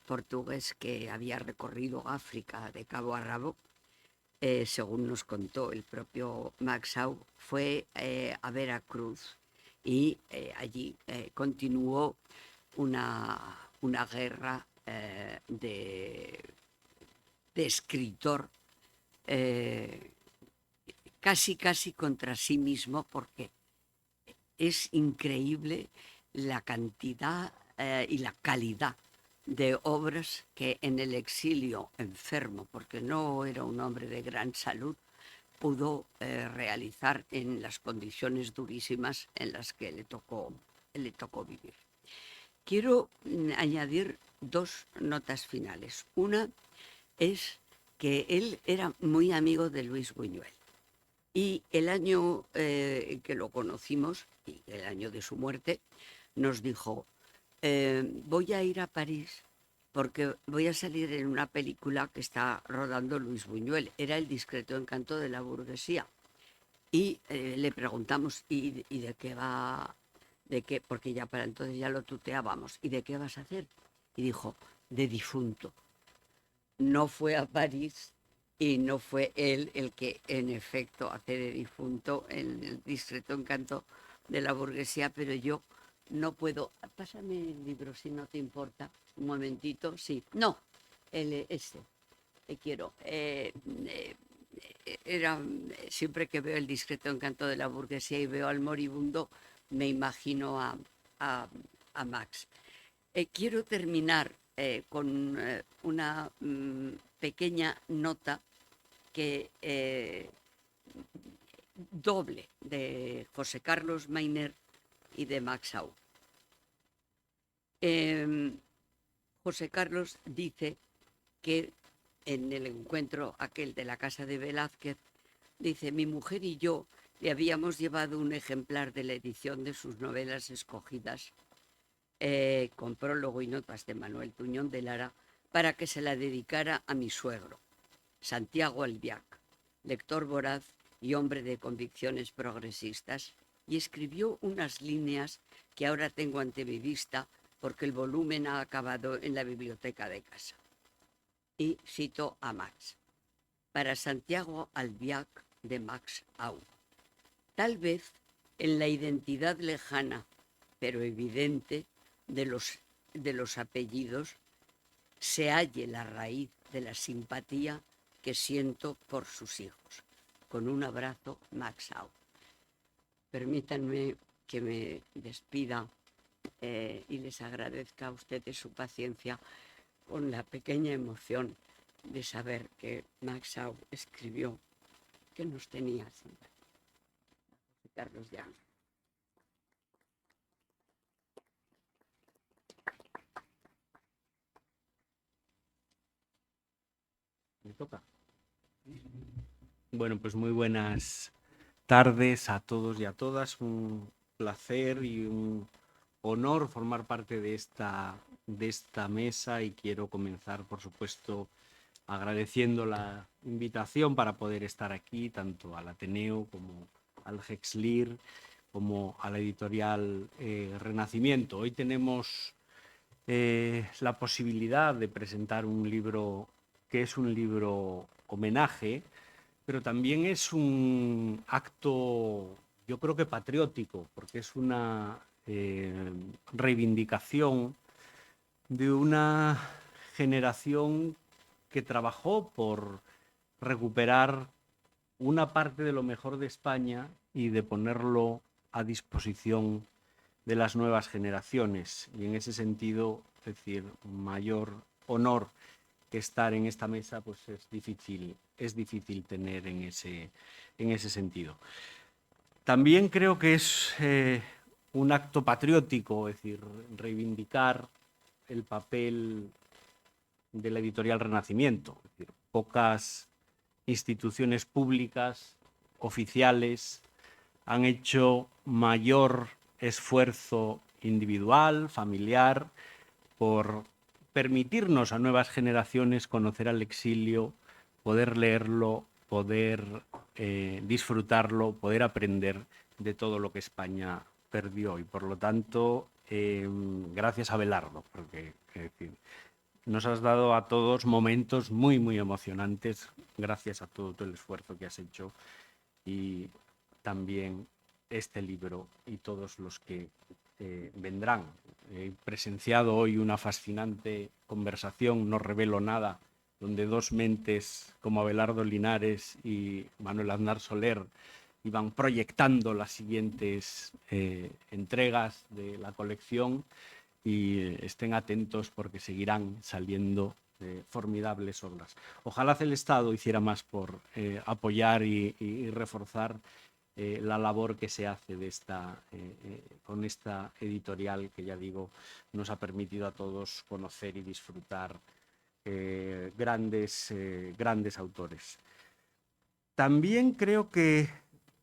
portugués que había recorrido África de cabo a rabo. Según nos contó el propio Maxau, fue a Veracruz, y allí continuó una guerra de escritor, casi contra sí mismo, porque es increíble la cantidad y la calidad de obras que en el exilio, enfermo, porque no era un hombre de gran salud, pudo realizar en las condiciones durísimas en las que le tocó vivir. Quiero añadir 2 notas finales. Una es que él era muy amigo de Luis Buñuel, y el año que lo conocimos, y el año de su muerte, nos dijo, voy a ir a París porque voy a salir en una película que está rodando Luis Buñuel. Era El discreto encanto de la burguesía. Y le preguntamos, ¿y de qué va? ¿De qué? Porque ya para entonces ya lo tuteábamos. ¿Y de qué vas a hacer? Y dijo, de difunto. No fue a París y no fue él el que en efecto hace de difunto en El discreto encanto de la burguesía, pero yo no puedo. Pásame el libro si no te importa. Un momentito, sí. No, este. Quiero. Siempre que veo El discreto encanto de la burguesía y veo al moribundo, me imagino a Max. Quiero terminar con una pequeña nota que doble de José Carlos Mayner y de Max Aub. José Carlos dice que en el encuentro aquel de la casa de Velázquez, dice, mi mujer y yo le habíamos llevado un ejemplar de la edición de sus novelas escogidas, con prólogo y notas de Manuel Tuñón de Lara, para que se la dedicara a mi suegro, Santiago Albiach, lector voraz y hombre de convicciones progresistas, y escribió unas líneas que ahora tengo ante mi vista porque el volumen ha acabado en la biblioteca de casa. Y cito a Max. Para Santiago Albiach, de Max Aub. Tal vez en la identidad lejana, pero evidente, de los apellidos, se halle la raíz de la simpatía que siento por sus hijos. Con un abrazo, Max Aub. Permítanme que me despida y les agradezca a ustedes su paciencia con la pequeña emoción de saber que Max Aub escribió que nos tenía siempre. Carlos Llano. Me toca. Bueno, pues muy buenas tardes a todos y a todas. Un placer y un honor formar parte de esta mesa, y quiero comenzar, por supuesto, agradeciendo la invitación para poder estar aquí, tanto al Ateneo como al Hexlir, como a la editorial Renacimiento. Hoy tenemos la posibilidad de presentar un libro que es un libro homenaje, pero también es un acto, yo creo que patriótico, porque es una reivindicación de una generación que trabajó por recuperar una parte de lo mejor de España y de ponerlo a disposición de las nuevas generaciones. Y en ese sentido, es decir, mayor honor que estar en esta mesa, pues es difícil tener en ese sentido. También creo que es un acto patriótico, es decir, reivindicar el papel de la editorial Renacimiento. Es decir, pocas instituciones públicas, oficiales, han hecho mayor esfuerzo individual, familiar, por permitirnos a nuevas generaciones conocer al exilio, poder leerlo, poder disfrutarlo, poder aprender de todo lo que España perdió. Y por lo tanto, gracias a Abelardo, porque es decir, nos has dado a todos momentos muy, muy emocionantes, gracias a todo el esfuerzo que has hecho, y también este libro y todos los que vendrán. He presenciado hoy una fascinante conversación, no revelo nada, donde dos mentes como Abelardo Linares y Manuel Aznar Soler iban proyectando las siguientes entregas de la colección, y estén atentos porque seguirán saliendo formidables obras. Ojalá el Estado hiciera más por apoyar y reforzar la labor que se hace con esta editorial que, ya digo, nos ha permitido a todos conocer y disfrutar grandes autores. También creo que,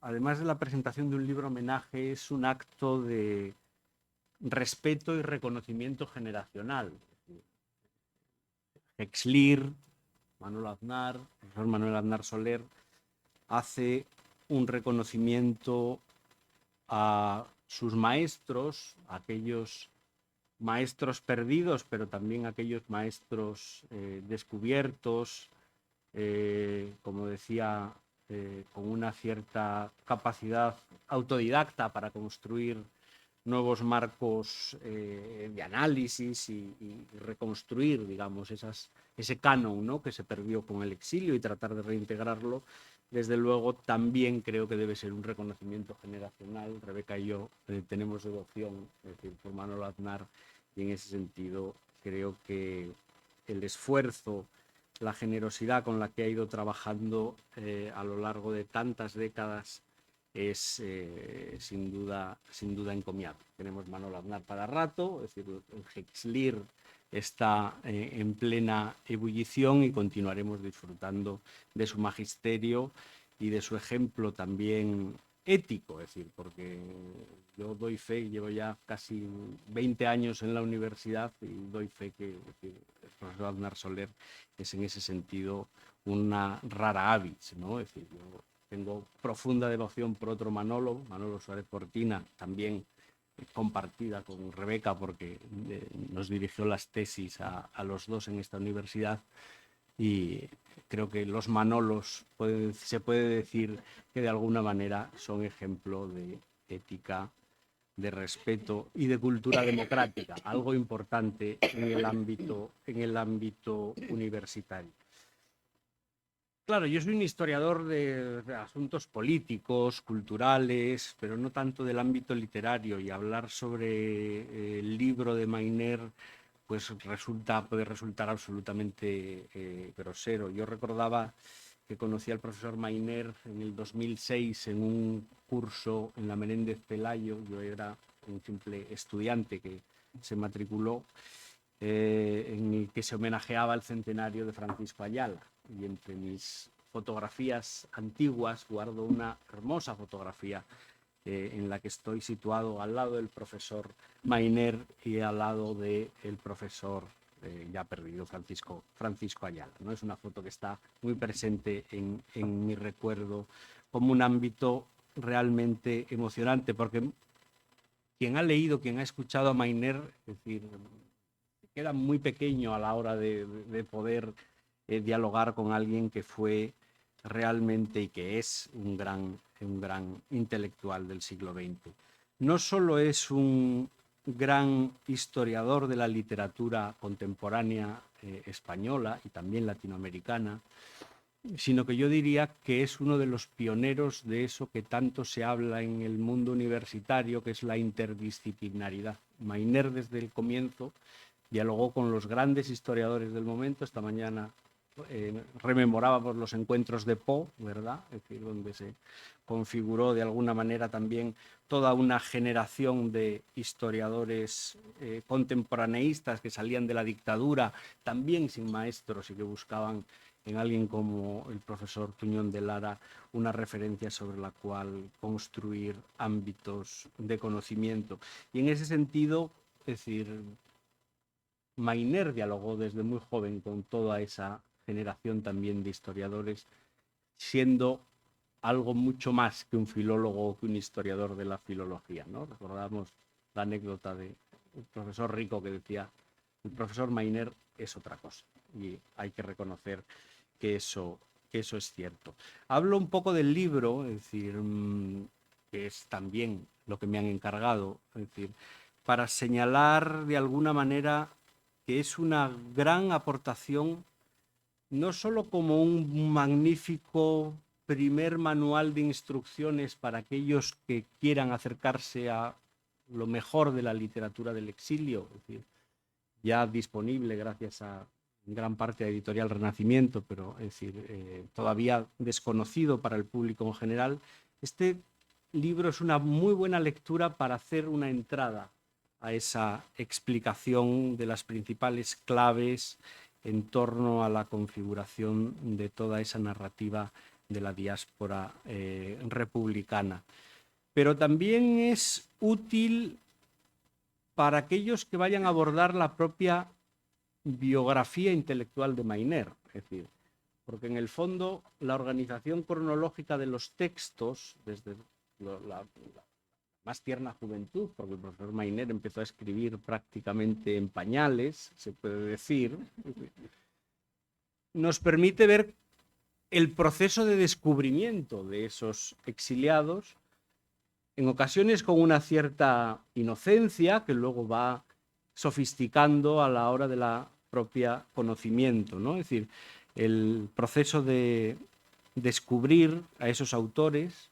además de la presentación de un libro homenaje, es un acto de respeto y reconocimiento generacional. Hexlir, Manolo Aznar, el profesor Manuel Aznar Soler, hace un reconocimiento a sus maestros, aquellos maestros perdidos, pero también aquellos maestros descubiertos, como decía, con una cierta capacidad autodidacta para construir nuevos marcos de análisis y reconstruir, digamos, ese canon, ¿no?, que se perdió con el exilio y tratar de reintegrarlo. Desde luego, también creo que debe ser un reconocimiento generacional. Rebeca y yo tenemos devoción, es decir, por Manolo Aznar, y en ese sentido creo que el esfuerzo, la generosidad con la que ha ido trabajando a lo largo de tantas décadas es sin duda encomiable. Tenemos Manolo Aznar para rato, es decir, el Hexlir está en plena ebullición y continuaremos disfrutando de su magisterio y de su ejemplo también ético, es decir, porque yo doy fe, llevo ya casi 20 años en la universidad y doy fe que el profesor Aznar Soler es en ese sentido una rara avis, ¿no? Es decir, yo tengo profunda devoción por otro Manolo Suárez Cortina, también compartida con Rebeca porque nos dirigió las tesis a los dos en esta universidad, y creo que los Manolos se puede decir que de alguna manera son ejemplo de ética, de respeto y de cultura democrática, algo importante en el ámbito universitario. Claro, yo soy un historiador de asuntos políticos, culturales, pero no tanto del ámbito literario, y hablar sobre el libro de Mayner pues puede resultar absolutamente grosero. Yo recordaba que conocí al profesor Mayner en el 2006 en un curso en la Menéndez Pelayo. Yo era un simple estudiante que se matriculó, en el que se homenajeaba el centenario de Francisco Ayala. Y entre mis fotografías antiguas guardo una hermosa fotografía en la que estoy situado al lado del profesor Mayner y al lado del profesor ya perdido Francisco Ayala, ¿no? Es una foto que está muy presente en mi recuerdo como un ámbito realmente emocionante, porque quien ha leído, quien ha escuchado a Mayner, es decir, queda muy pequeño a la hora de poder dialogar con alguien que fue realmente y que es un gran intelectual del siglo XX. No solo es un gran historiador de la literatura contemporánea española y también latinoamericana, sino que yo diría que es uno de los pioneros de eso que tanto se habla en el mundo universitario, que es la interdisciplinaridad. Mayner desde el comienzo dialogó con los grandes historiadores del momento. Esta mañana rememorábamos los encuentros de Poe, ¿verdad? Es decir, donde se configuró de alguna manera también toda una generación de historiadores contemporaneístas que salían de la dictadura, también sin maestros, y que buscaban en alguien como el profesor Tuñón de Lara una referencia sobre la cual construir ámbitos de conocimiento. Y en ese sentido, es decir, Mayner dialogó desde muy joven con toda esa generación también de historiadores, siendo algo mucho más que un filólogo o que un historiador de la filología, ¿no? Recordamos la anécdota del profesor Rico que decía: el profesor Mayner es otra cosa, y hay que reconocer que eso es cierto. Hablo un poco del libro, es decir, que es también lo que me han encargado, es decir, para señalar de alguna manera que es una gran aportación, no solo como un magnífico primer manual de instrucciones para aquellos que quieran acercarse a lo mejor de la literatura del exilio, es decir, ya disponible gracias a gran parte de Editorial Renacimiento, pero es decir, todavía desconocido para el público en general. Este libro es una muy buena lectura para hacer una entrada a esa explicación de las principales claves en torno a la configuración de toda esa narrativa de la diáspora republicana. Pero también es útil para aquellos que vayan a abordar la propia biografía intelectual de Mayner, es decir, porque en el fondo la organización cronológica de los textos, desde la más tierna juventud, porque el profesor Mayner empezó a escribir prácticamente en pañales, se puede decir, nos permite ver el proceso de descubrimiento de esos exiliados, en ocasiones con una cierta inocencia que luego va sofisticando a la hora de la propia conocimiento, ¿no? Es decir, el proceso de descubrir a esos autores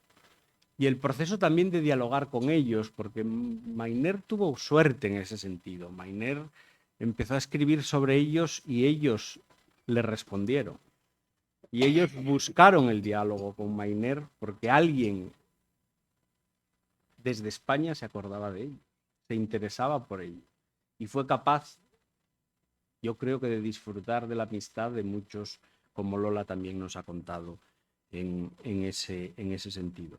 y el proceso también de dialogar con ellos, porque Mayner tuvo suerte en ese sentido. Mayner empezó a escribir sobre ellos y ellos le respondieron. Y ellos buscaron el diálogo con Mayner porque alguien desde España se acordaba de ellos, se interesaba por ellos y fue capaz, yo creo que de disfrutar de la amistad de muchos, como Lola también nos ha contado en ese sentido.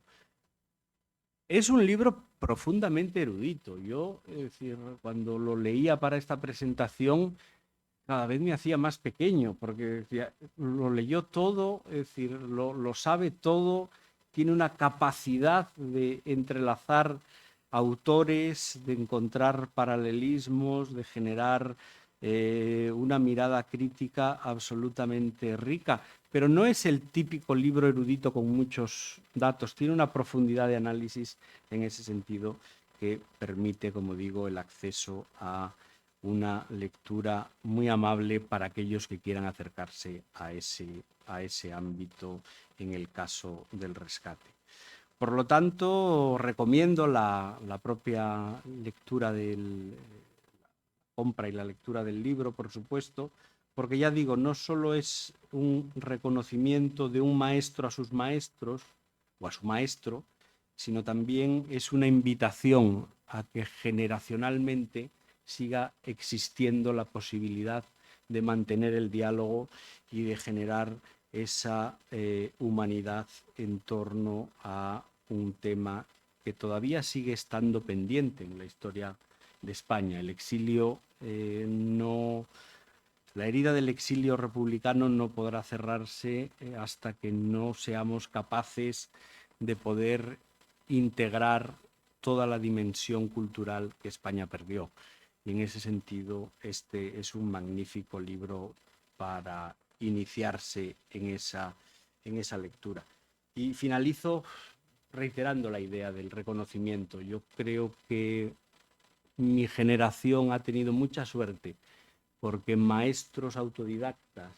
Es un libro profundamente erudito. Yo, es decir, cuando lo leía para esta presentación, cada vez me hacía más pequeño, porque decía, lo leyó todo, es decir, lo sabe todo, tiene una capacidad de entrelazar autores, de encontrar paralelismos, de generar una mirada crítica absolutamente rica, pero no es el típico libro erudito con muchos datos, tiene una profundidad de análisis en ese sentido que permite, como digo, el acceso a una lectura muy amable para aquellos que quieran acercarse a ese ámbito en el caso del rescate. Por lo tanto, recomiendo la propia lectura compra y la lectura del libro, por supuesto, porque ya digo, no solo es un reconocimiento de un maestro a sus maestros o a su maestro, sino también es una invitación a que generacionalmente siga existiendo la posibilidad de mantener el diálogo y de generar esa humanidad en torno a un tema que todavía sigue estando pendiente en la historia de España. El exilio la herida del exilio republicano no podrá cerrarse hasta que no seamos capaces de poder integrar toda la dimensión cultural que España perdió. Y en ese sentido, este es un magnífico libro para iniciarse en esa lectura. Y finalizo reiterando la idea del reconocimiento. Yo creo que mi generación ha tenido mucha suerte porque maestros autodidactas,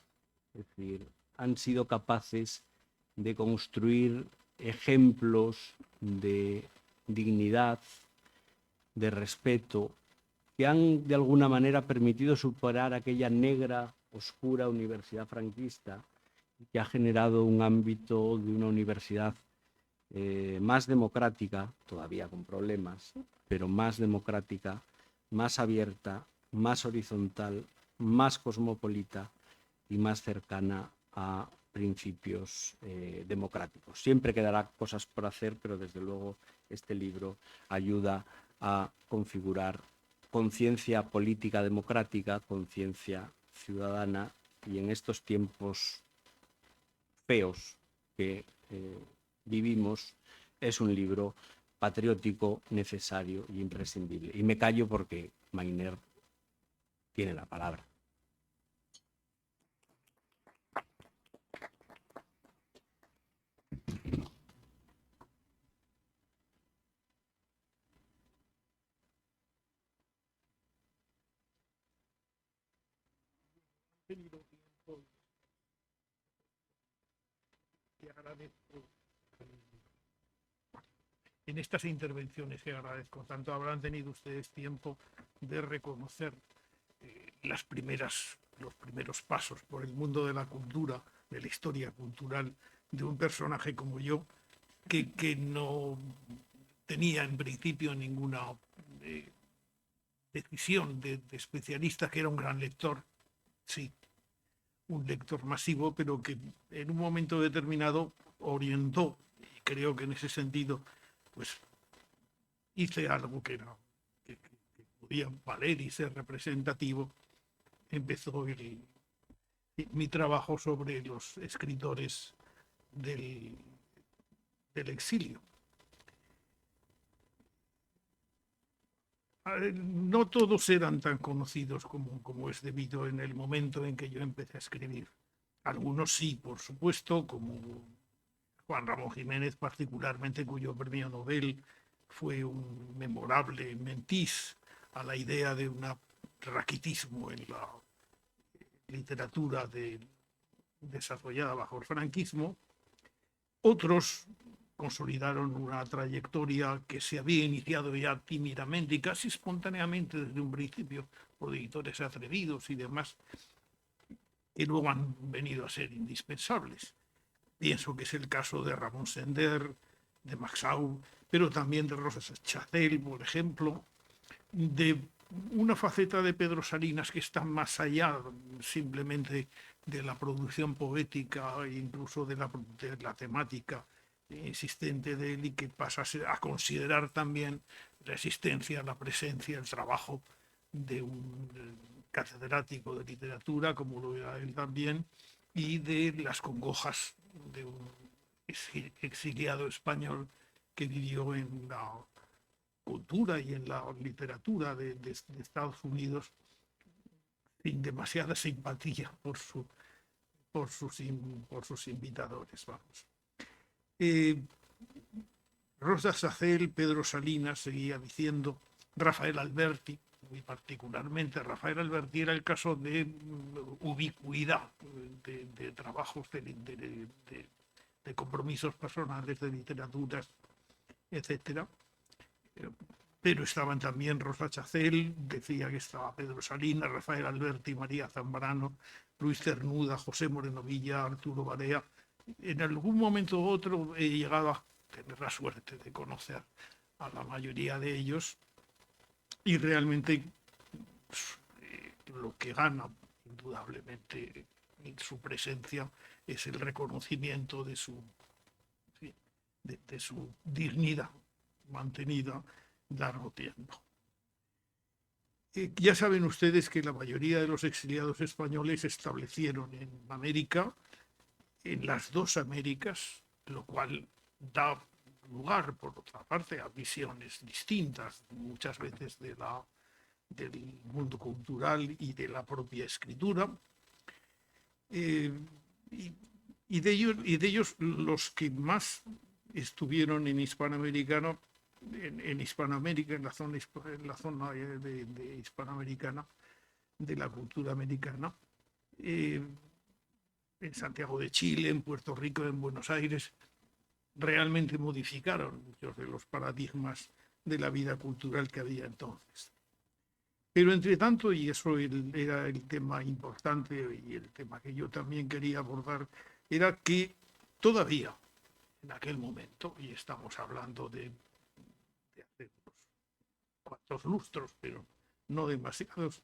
es decir, han sido capaces de construir ejemplos de dignidad, de respeto, que han de alguna manera permitido superar aquella negra, oscura universidad franquista que ha generado un ámbito de una universidad más democrática, todavía con problemas, pero más democrática, más abierta, más horizontal, más cosmopolita y más cercana a principios democráticos. Siempre quedará cosas por hacer, pero desde luego este libro ayuda a configurar conciencia política democrática, conciencia ciudadana, y en estos tiempos feos que vivimos es un libro patriótico, necesario y imprescindible. Y me callo porque Mayner tiene la palabra. Te agradezco en estas intervenciones que agradezco tanto. Habrán tenido ustedes tiempo de reconocer los primeros pasos por el mundo de la cultura, de la historia cultural de un personaje como yo, que no tenía en principio ninguna decisión de especialista, que era un gran lector, sí, un lector masivo, pero que en un momento determinado orientó, y creo que en ese sentido pues hice algo que podía valer y ser representativo, empezó mi trabajo sobre los escritores del exilio. No todos eran tan conocidos como es debido en el momento en que yo empecé a escribir. Algunos sí, por supuesto, como Juan Ramón Jiménez, particularmente, cuyo premio Nobel fue un memorable mentís a la idea de un raquitismo en la literatura desarrollada bajo el franquismo. Otros consolidaron una trayectoria que se había iniciado ya tímidamente y casi espontáneamente desde un principio por editores atrevidos y demás, que luego han venido a ser indispensables. Pienso que es el caso de Ramón Sender, de Maxau, pero también de Rosa Chacel, por ejemplo, de una faceta de Pedro Salinas que está más allá simplemente de la producción poética e incluso de la temática insistente de él, y que pasa a considerar también la existencia, la presencia, el trabajo de un catedrático de literatura, como lo era él también, y de las congojas de un exiliado español que vivió en la cultura y en la literatura de Estados Unidos sin demasiada simpatía por sus invitadores, vamos. Rosa Chacel, Pedro Salinas, seguía diciendo, Rafael Alberti, muy particularmente. Rafael Alberti era el caso de ubicuidad de trabajos, de compromisos personales, de literaturas, etcétera. Pero estaban también Rosa Chacel, decía que estaba Pedro Salinas, Rafael Alberti, María Zambrano, Luis Cernuda, José Moreno Villa, Arturo Barea. En algún momento u otro he llegado a tener la suerte de conocer a la mayoría de ellos, y realmente lo que gana indudablemente en su presencia es el reconocimiento de su dignidad mantenida largo tiempo. Ya saben ustedes que la mayoría de los exiliados españoles se establecieron en América, en las dos Américas, lo cual da lugar, por otra parte, a visiones distintas muchas veces del mundo cultural y de la propia escritura. Y de ellos los que más estuvieron en Hispanoamérica, en la zona de hispanoamericana, de la cultura americana, en Santiago de Chile, en Puerto Rico, en Buenos Aires, realmente modificaron muchos de los paradigmas de la vida cultural que había entonces. Pero entre tanto, y eso era el tema importante y el tema que yo también quería abordar, era que todavía en aquel momento, y estamos hablando de hace unos cuantos lustros, pero no demasiados,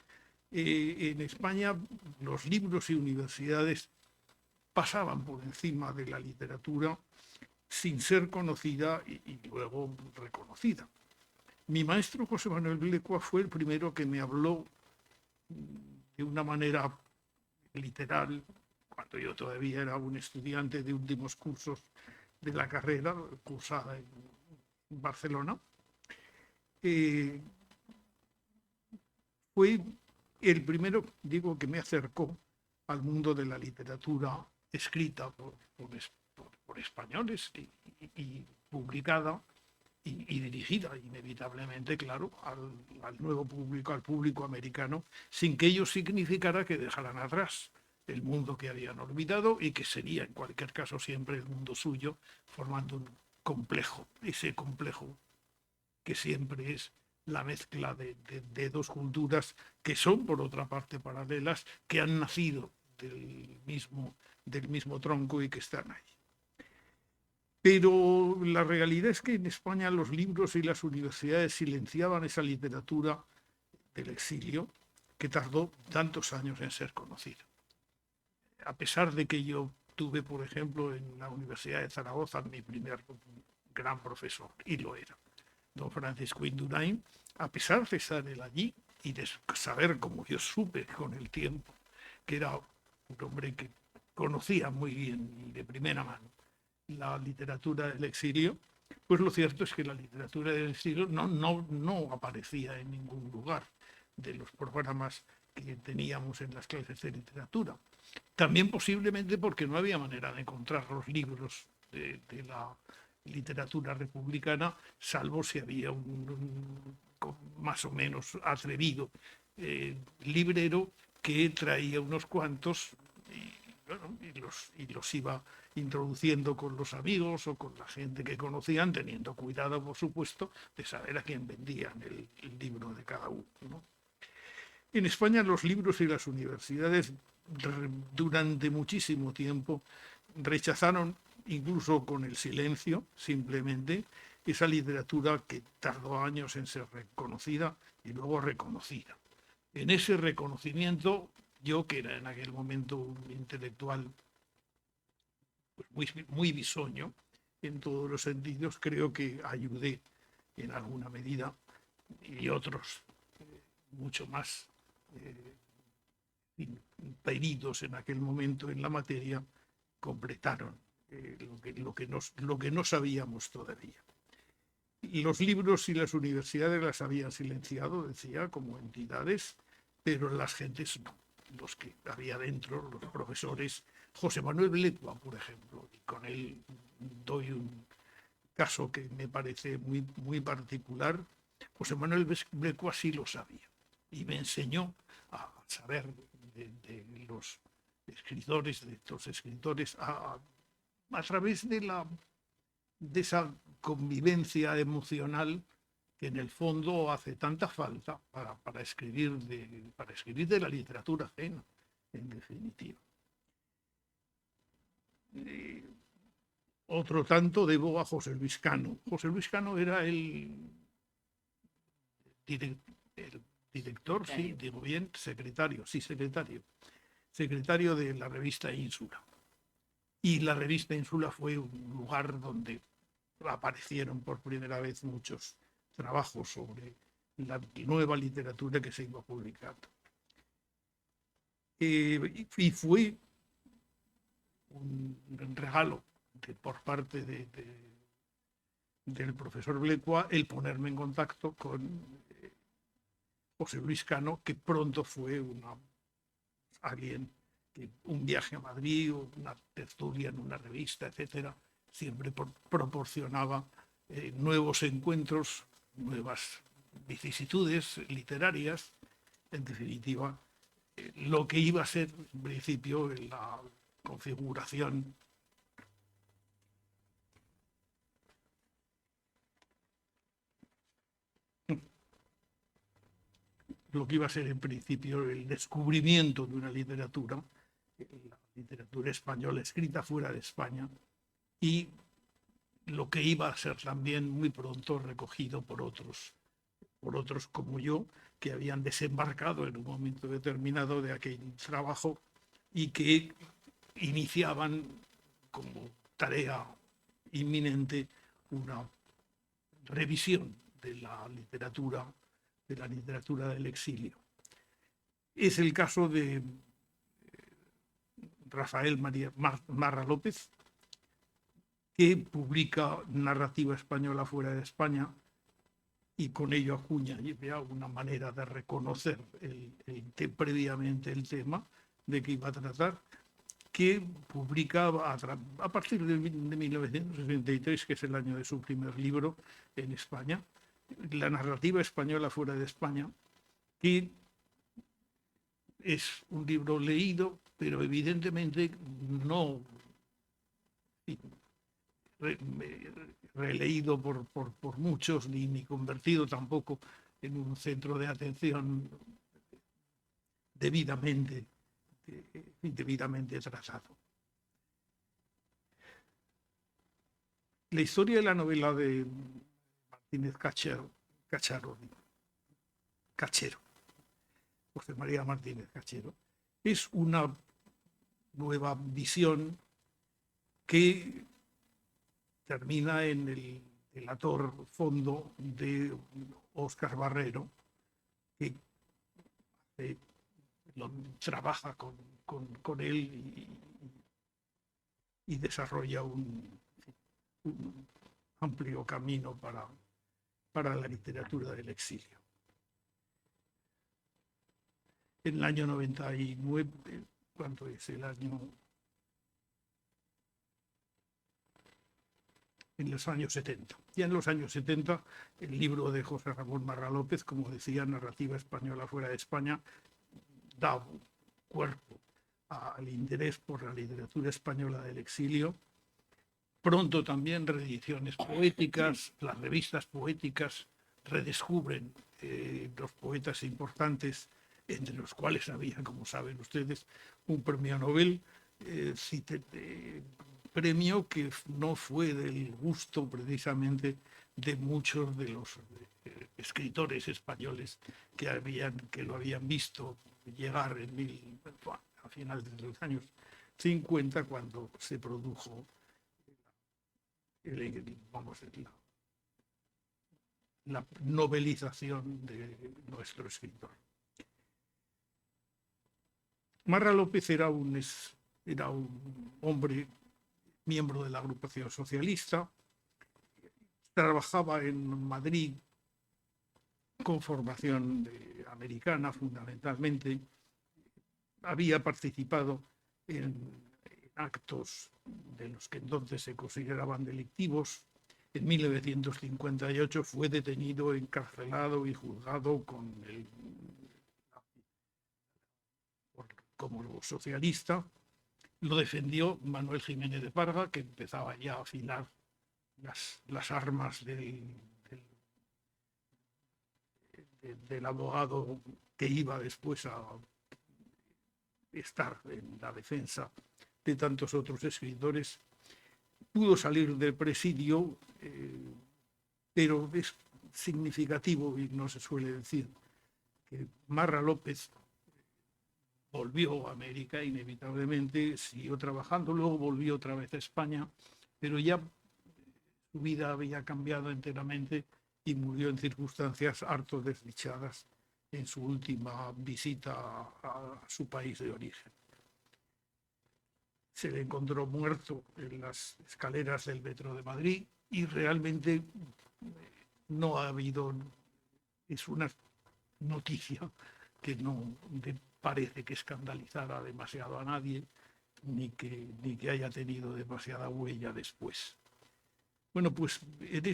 en España los libros y universidades pasaban por encima de la literatura sin ser conocida y luego reconocida. Mi maestro José Manuel Blecua fue el primero que me habló de una manera literal, cuando yo todavía era un estudiante de últimos cursos de la carrera cursada en Barcelona. Fue el primero, digo, que me acercó al mundo de la literatura escrita por españoles y publicada y dirigida inevitablemente, claro, al nuevo público, al público americano, sin que ello significara que dejaran atrás el mundo que habían olvidado y que sería en cualquier caso siempre el mundo suyo, formando un complejo, ese complejo que siempre es la mezcla de dos culturas que son, por otra parte, paralelas, que han nacido del mismo tronco y que están ahí. Pero la realidad es que en España los libros y las universidades silenciaban esa literatura del exilio que tardó tantos años en ser conocida. A pesar de que yo tuve, por ejemplo, en la Universidad de Zaragoza mi primer gran profesor, y lo era, don Francisco Indurain, a pesar de estar él allí y de saber, como yo supe con el tiempo, que era un hombre que conocía muy bien y de primera mano la literatura del exilio, pues lo cierto es que la literatura del exilio no aparecía en ningún lugar de los programas que teníamos en las clases de literatura. También posiblemente porque no había manera de encontrar los libros de la literatura republicana, salvo si había un más o menos atrevido librero que traía unos cuantos y los iba introduciendo con los amigos o con la gente que conocían, teniendo cuidado, por supuesto, de saber a quién vendían el libro de cada uno, ¿no? En España los libros y las universidades durante muchísimo tiempo rechazaron, incluso con el silencio, simplemente, esa literatura que tardó años en ser reconocida y luego reconocida. En ese reconocimiento, yo, que era en aquel momento un intelectual pues muy bisoño en todos los sentidos, creo que ayudé en alguna medida, y otros mucho más peritos en aquel momento en la materia completaron lo que no sabíamos todavía. Los libros y las universidades las habían silenciado, decía, como entidades, pero las gentes no. Los que había dentro, los profesores, José Manuel Blecua, por ejemplo, y con él doy un caso que me parece muy particular. José Manuel Blecua sí lo sabía y me enseñó a saber de los escritores, de estos escritores, a través de esa convivencia emocional que en el fondo hace tanta falta para escribir de la literatura ajena, en definitiva. Otro tanto debo a José Luis Cano. José Luis Cano era el director, sí, digo bien, secretario de la revista Ínsula. Y la revista Ínsula fue un lugar donde aparecieron por primera vez muchos trabajos sobre la nueva literatura que se iba publicando. Y fue un regalo por parte del profesor Blecua el ponerme en contacto con José Luis Cano, que pronto fue alguien que un viaje a Madrid, una tertulia en una revista, etcétera, siempre proporcionaba nuevos encuentros, nuevas vicisitudes literarias, en definitiva, lo que iba a ser en principio la configuración lo que iba a ser en principio el descubrimiento de una literatura, la literatura española escrita fuera de España, y lo que iba a ser también muy pronto recogido por otros como yo, que habían desembarcado en un momento determinado de aquel trabajo y que iniciaban como tarea inminente una revisión de la literatura del exilio. Es el caso de Rafael Marra López, que publica narrativa española fuera de España y con ello acuña ya una manera de reconocer previamente el tema de que iba a tratar, que publica a partir de 1963, que es el año de su primer libro en España, la narrativa española fuera de España, que es un libro leído, pero evidentemente no releído por muchos, ni convertido tampoco en un centro de atención debidamente trazado. La historia de la novela de Martínez Cachero, José María Martínez Cachero, es una nueva visión que termina en el delator fondo de Óscar Barrero, que trabaja con él y desarrolla un amplio camino para la literatura del exilio. En el año 99, ¿cuánto es el año? En los años 70. Ya en los años 70, el libro de José Ramón Marra López, como decía, Narrativa española fuera de España, da cuerpo al interés por la literatura española del exilio. Pronto también reediciones poéticas, las revistas poéticas redescubren los poetas importantes, entre los cuales había, como saben ustedes, un premio Nobel, premio que no fue del gusto precisamente de muchos de los escritores españoles que lo habían visto llegar a finales de los años 50, cuando se produjo la novelización de nuestro escritor. Marra López era un hombre miembro de la agrupación socialista, trabajaba en Madrid con formación americana fundamentalmente, había participado en actos de los que entonces se consideraban delictivos. En 1958 fue detenido, encarcelado y juzgado como socialista. Lo defendió Manuel Jiménez de Parga, que empezaba ya a afilar las armas del abogado que iba después a estar en la defensa de tantos otros escritores. Pudo salir del presidio, pero es significativo, y no se suele decir, que Marra López volvió a América inevitablemente, siguió trabajando, luego volvió otra vez a España, pero ya su vida había cambiado enteramente y murió en circunstancias harto desdichadas en su última visita a su país de origen. Se le encontró muerto en las escaleras del metro de Madrid y realmente no ha habido, es una noticia que no parece que escandalizara demasiado a nadie, ni que haya tenido demasiada huella después. Bueno, pues en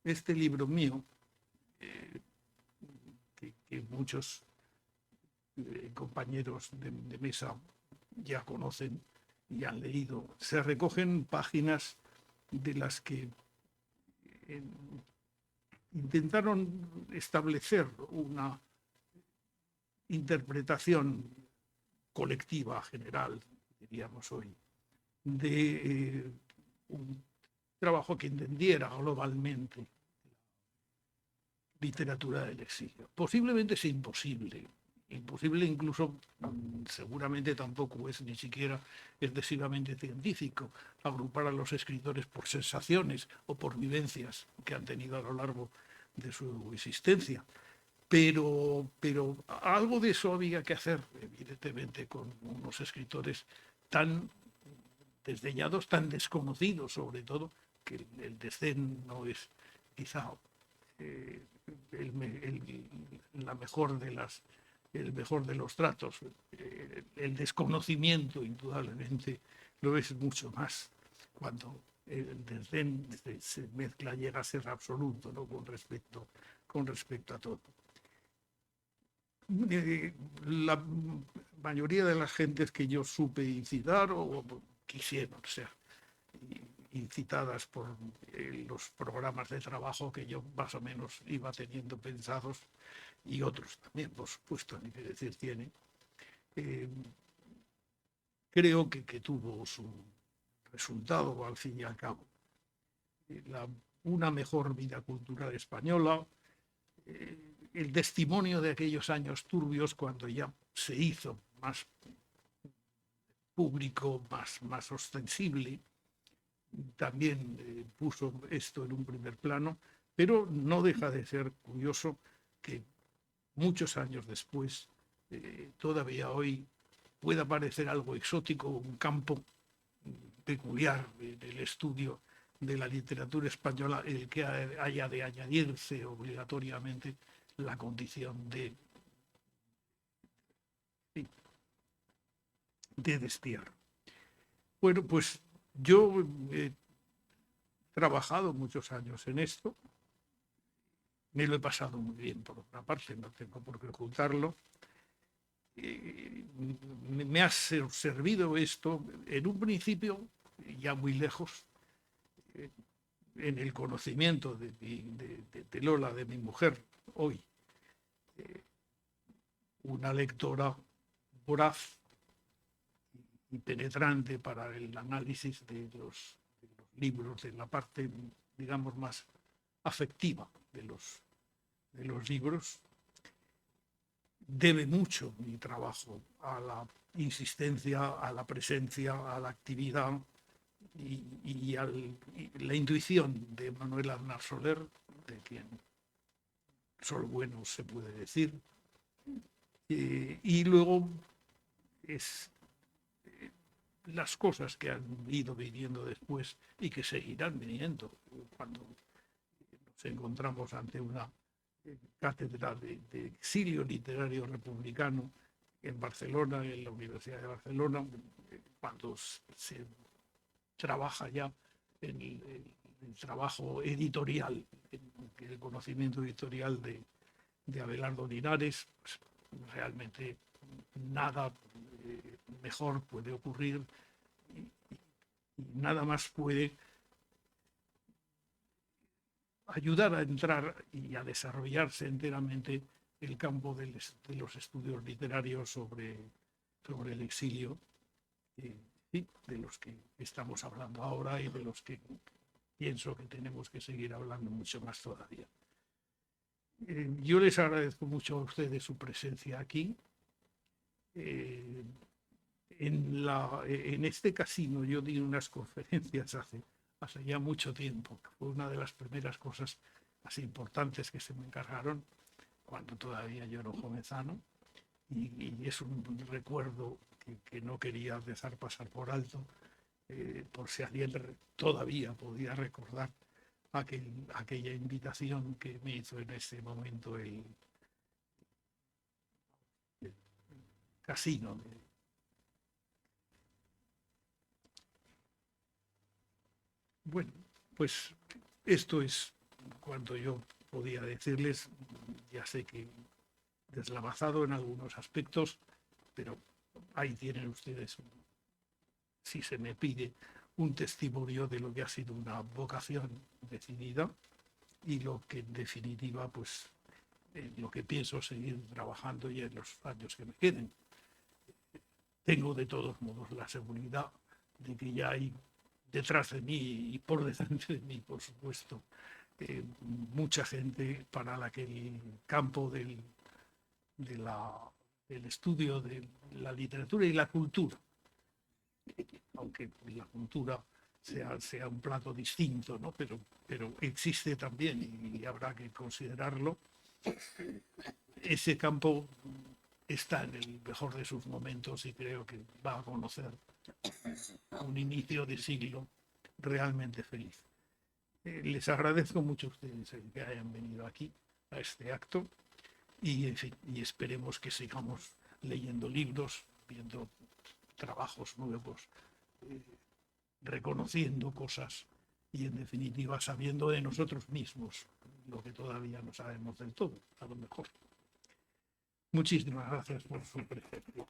este libro mío, que muchos compañeros de mesa ya conocen y han leído, se recogen páginas de las que intentaron establecer una interpretación colectiva, general, diríamos hoy, de un trabajo que entendiera globalmente literatura del exilio. Posiblemente es imposible incluso, seguramente tampoco es ni siquiera excesivamente científico, agrupar a los escritores por sensaciones o por vivencias que han tenido a lo largo de su existencia. Pero algo de eso había que hacer, evidentemente, con unos escritores tan desdeñados, tan desconocidos, sobre todo, que el desdén no es quizá el mejor de los tratos. El desconocimiento, indudablemente, lo es mucho más cuando el desdén se mezcla, llega a ser absoluto, ¿no? con respecto a todo. La mayoría de las gentes que yo supe incitar o quisieron ser incitadas por los programas de trabajo que yo más o menos iba teniendo pensados, y otros también, por supuesto, ni que decir tiene, creo que tuvo su resultado al fin y al cabo. Una mejor vida cultural española, el testimonio de aquellos años turbios cuando ya se hizo más público, más ostensible, también puso esto en un primer plano, pero no deja de ser curioso que muchos años después, todavía hoy pueda parecer algo exótico, un campo peculiar en el estudio de la literatura española, el que haya de añadirse obligatoriamente la condición de destierro. Bueno, pues yo he trabajado muchos años en esto, me lo he pasado muy bien por otra parte, no tengo por qué ocultarlo. Me ha servido esto en un principio, ya muy lejos, en el conocimiento de Lola, de mi mujer, hoy, una lectora voraz y penetrante para el análisis de los libros, de la parte, digamos, más afectiva de los libros. Debe mucho mi trabajo a la insistencia, a la presencia, a la actividad y la intuición de Manuel Aznar Soler, de quien solo bueno se puede decir. Y luego las cosas que han ido viniendo después y que seguirán viniendo cuando nos encontramos ante una cátedra de exilio literario republicano en Barcelona, en la Universidad de Barcelona, cuando se trabaja ya en el trabajo editorial, en el conocimiento editorial de Abelardo Linares, pues, realmente nada mejor puede ocurrir y nada más puede ayudar a entrar y a desarrollarse enteramente el campo de los estudios literarios sobre el exilio, de los que estamos hablando ahora y de los que pienso que tenemos que seguir hablando mucho más todavía. Yo les agradezco mucho a ustedes su presencia aquí. En este casino yo di unas conferencias hace ya mucho tiempo, que fue una de las primeras cosas más importantes que se me encargaron cuando todavía yo era un jovenzano, y es un recuerdo que no quería dejar pasar por alto, por si alguien todavía podía recordar aquella invitación que me hizo en ese momento el casino. Bueno, pues esto es cuanto yo podía decirles. Ya sé que deslavazado en algunos aspectos, pero ahí tienen ustedes, si se me pide, un testimonio de lo que ha sido una vocación decidida y lo que en definitiva, pues, lo que pienso seguir trabajando ya en los años que me queden. Tengo de todos modos la seguridad de que ya hay detrás de mí y por delante de mí, por supuesto, mucha gente para la que el campo del estudio de la literatura y la cultura, aunque la cultura sea un plato distinto, ¿no? pero existe también y habrá que considerarlo. Ese campo está en el mejor de sus momentos y creo que va a conocer un inicio de siglo realmente feliz. Les agradezco mucho a ustedes el que hayan venido aquí a este acto y, en fin, y esperemos que sigamos leyendo libros, viendo trabajos nuevos, reconociendo cosas y, en definitiva, sabiendo de nosotros mismos lo que todavía no sabemos del todo, a lo mejor. Muchísimas gracias por su presencia.